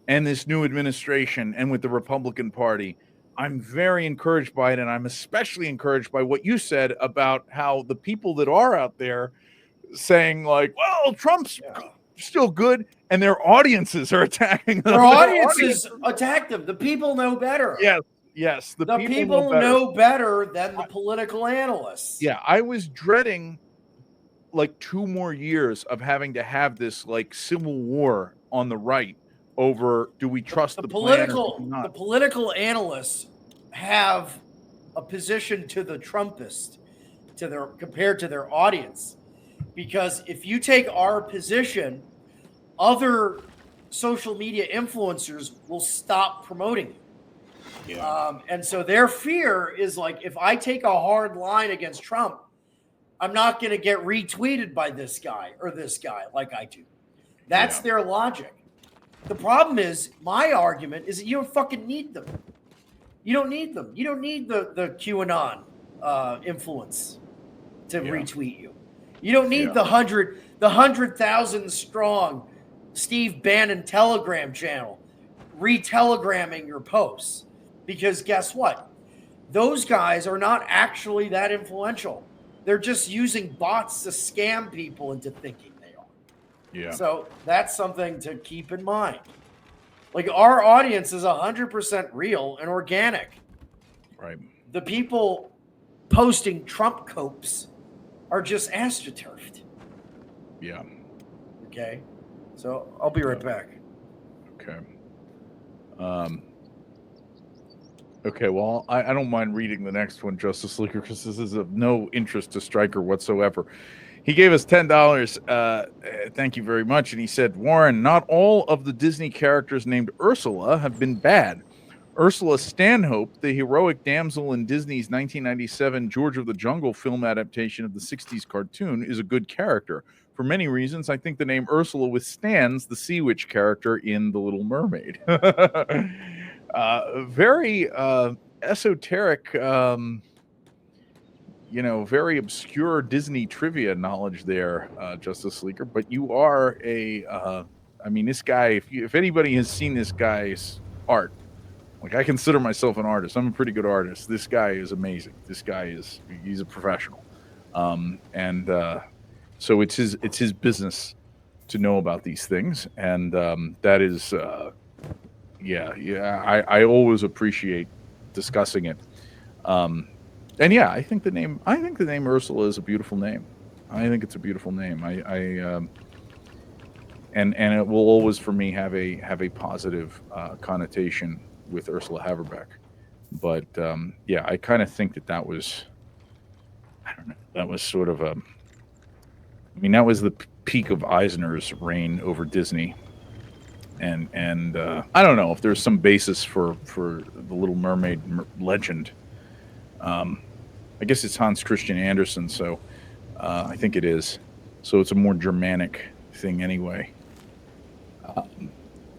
and this new administration and with the Republican Party, I'm very encouraged by it. And I'm especially encouraged by what you said about how the people that are out there saying, like, well, Trump's still good, and their audiences are attacking them. Their audiences attack them. The people know better. Yes. The people know better than the political analysts. Yeah, I was dreading like 2 more years of having to have this like civil war on the right over, do we trust the political plan or not? The political analysts have a position to the Trumpist compared to their audience. Because if you take our position, other social media influencers will stop promoting you. And so their fear is like, if I take a hard line against Trump, I'm not going to get retweeted by this guy or this guy like I do. That's their logic. The problem is, my argument is that you don't fucking need them. You don't need them. You don't need the QAnon influence to retweet you. You don't need the 100,000 strong Steve Bannon Telegram channel retelegramming your posts, because guess what? Those guys are not actually that influential. They're just using bots to scam people into thinking they are. Yeah. So that's something to keep in mind. Like, our audience is 100% real and organic. Right. The people posting Trump copes are just astroturfed. Yeah. Okay. So I'll be right back. Okay. Okay, well, I don't mind reading the next one, Justice League, because this is of no interest to Stryker whatsoever. He gave us $10. Thank you very much. And he said, Warren, not all of the Disney characters named Ursula have been bad. Ursula Stanhope, the heroic damsel in Disney's 1997 George of the Jungle film adaptation of the 60s cartoon, is a good character. For many reasons, I think the name Ursula withstands the Sea Witch character in The Little Mermaid. Very esoteric, very obscure Disney trivia knowledge there, Justice Leaker. But you are this guy, if anybody has seen this guy's art, like, I consider myself an artist. I'm a pretty good artist. This guy is amazing. He's a professional. So it's his business to know about these things. And that is, I always appreciate discussing it. And yeah, I think the name Ursula is a beautiful name. I think it's a beautiful name. And it will always, for me, have a positive connotation with Ursula Haverbeck. But I kind of think that was, I don't know, that was sort of that was the peak of Eisner's reign over Disney. And I don't know if there's some basis for the Little Mermaid legend. I guess it's Hans Christian Andersen, so I think it is. So it's a more Germanic thing anyway.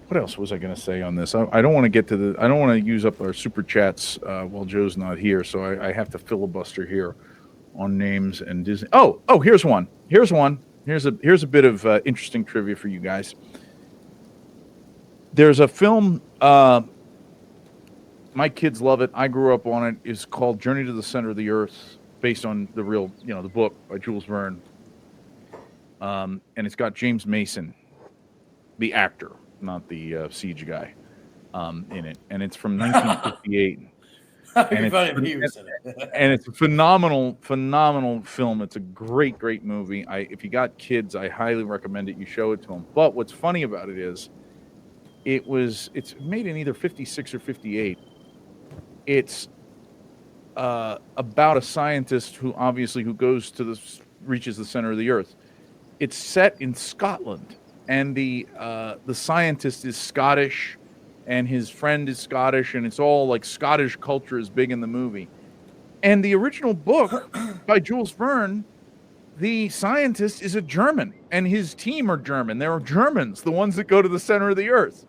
What else was I going to say on this? I don't want to I don't want to use up our super chats while Joe's not here, so I have to filibuster here on names and Disney. Oh, here's one. Here's a bit of interesting trivia for you guys. There's a film, my kids love it. I grew up on it. It's called Journey to the Center of the Earth, based on the real, the book by Jules Verne. And it's got James Mason, the actor, not the siege guy, in it. And it's from 1958. And it's a phenomenal film. It's a great movie. If you got kids, I highly recommend it. You show it to them. But what's funny about it is, it's made in either 56 or 58. It's about a scientist who goes to reaches the center of the earth. It's set in Scotland, and the scientist is Scottish, and his friend is Scottish, and it's all like Scottish culture is big in the movie. And the original book by Jules Verne, the scientist is a German, and his team are German. They're Germans, the ones that go to the center of the earth.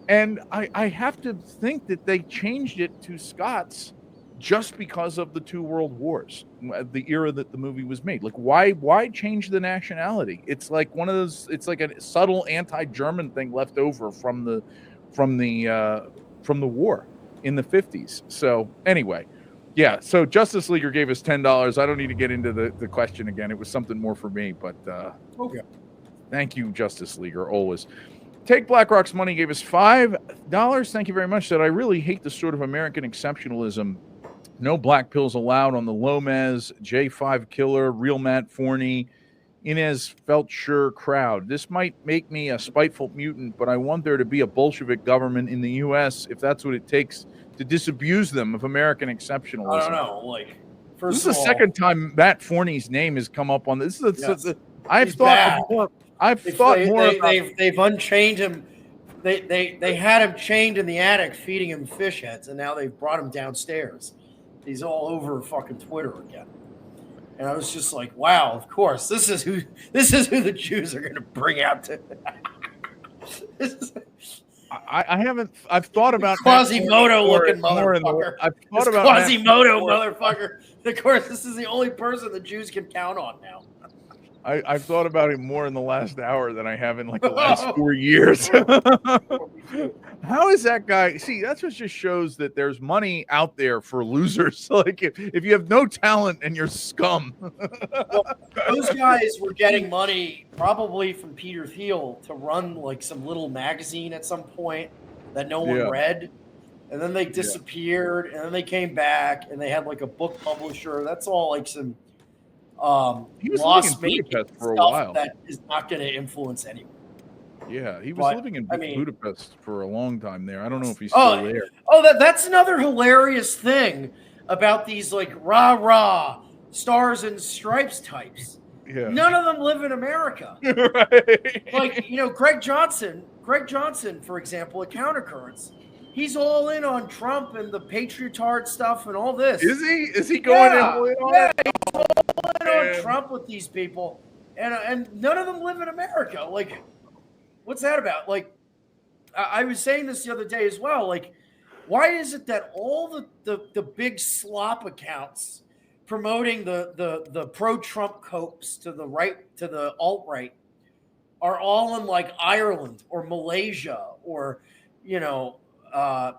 And I have to think that they changed it to Scots just because of the two world wars, the era that the movie was made. Like, why change the nationality? It's like one of those. It's like a subtle anti-German thing left over from the war in the 50s. So anyway, yeah. So Justice Leaguer gave us $10. I don't need to get into the question again. It was something more for me, but okay. Thank you, Justice Leaguer, always. Take BlackRock's Money gave us $5. Thank you very much. Said, I really hate the sort of American exceptionalism. No black pills allowed on the Lomez, J5 Killer, Real Matt Forney, Inez Feltscher crowd. This might make me a spiteful mutant, but I want there to be a Bolshevik government in the U.S. if that's what it takes to disabuse them of American exceptionalism. I don't know. Like, first this is the second time Matt Forney's name has come up on this. I've thought more. They've unchained him. They had him chained in the attic, feeding him fish heads, and now they've brought him downstairs. He's all over fucking Twitter again. And I was just like, wow, of course, this is who the Jews are going to bring out to. I've thought about Quasimodo looking motherfucker. I've thought about Quasimodo motherfucker. Of course, this is the only person the Jews can count on now. I've thought about it more in the last hour than I have in like the last 4 years. How is that guy? See, that's what just shows that there's money out there for losers. Like if you have no talent and you're scum. Well, those guys were getting money probably from Peter Thiel to run like some little magazine at some point that no one read. and then they disappeared, and then they came back, and they had like a book publisher. That's all like some he was loss living in making Budapest for a stuff while. that is not going to influence anyone. Yeah, he was living in Budapest for a long time there. I don't know if he's still there. That's another hilarious thing about these like rah stars and stripes types. Yeah. None of them live in America. Right. Like, Greg Johnson, for example, at Countercurrents, he's all in on Trump and the patriotard stuff and all this. Is he? Is he going in on it? He's all in on Trump with these people, and none of them live in America. Like, what's that about? Like, I was saying this the other day as well. Like, why is it that all the big slop accounts promoting the pro-Trump copes to the right, to the alt-right, are all in like Ireland or Malaysia or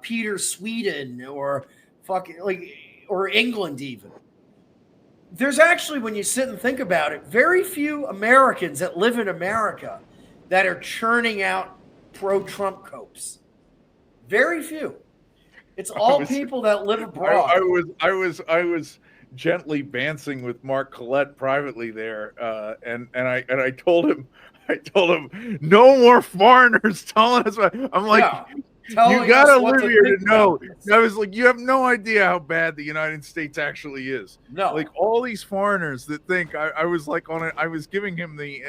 Peter Sweden or or England even? There's actually, when you sit and think about it, very few Americans that live in America that are churning out pro-Trump copes. Very few. It's all people that live abroad. I was gently dancing with Mark Collette privately there, and I told him no more foreigners telling us. I'm like, you gotta live here to know. I was like, you have no idea how bad the United States actually is. No, like all these foreigners that think I was like on it. I was giving him the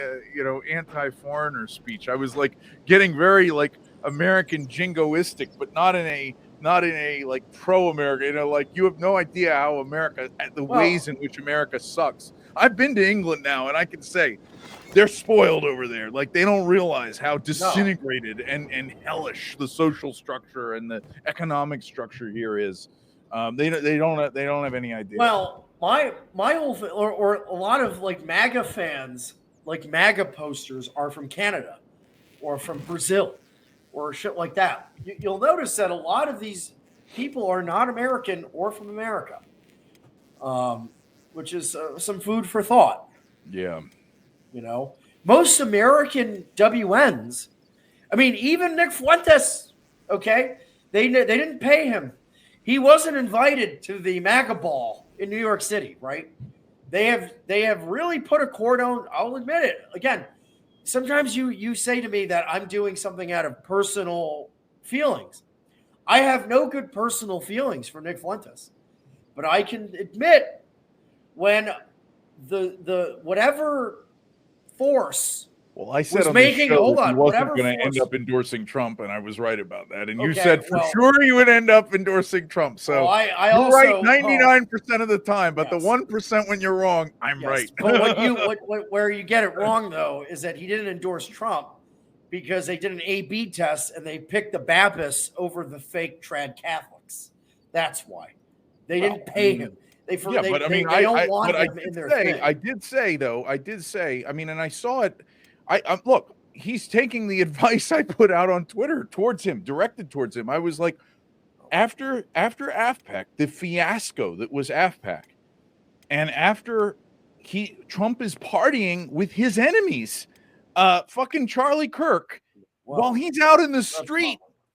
anti-foreigner speech. I was like getting very like American jingoistic, but not in a like pro-America. Like, you have no idea how America, the ways in which America sucks. I've been to England now, and I can say they're spoiled over there. Like, they don't realize how disintegrated and hellish the social structure and the economic structure here is. They don't have any idea. Well, my whole thing, or a lot of like MAGA fans, like MAGA posters, are from Canada or from Brazil or shit like that. You'll notice that a lot of these people are not American or from America, which is some food for thought. Yeah. Most American WNs, I mean, even Nick Fuentes, okay, they didn't pay him. He wasn't invited to the MAGA ball in New York City, right? They have really put a cordon. I'll admit it. Again, sometimes you say to me that I'm doing something out of personal feelings. I have no good personal feelings for Nick Fuentes, but I can admit when the whatever force I said was making he wasn't whatever going to end force. up endorsing Trump, and I was right about that. And you Okay, said for sure you would end up endorsing Trump. So I you're also, right 99% of the time, but the 1% when you're wrong, I'm right. But where you get it wrong though is that he didn't endorse Trump because they did an A/B test and they picked the Baptists over the fake trad Catholics. That's why they didn't pay him. They don't want him in their thing. I did say. I mean, and I saw it. Look, he's taking the advice I put out on Twitter directed towards him. I was like, after AFPAC, the fiasco that was AFPAC, and after Trump is partying with his enemies, fucking Charlie Kirk, while he's out in the street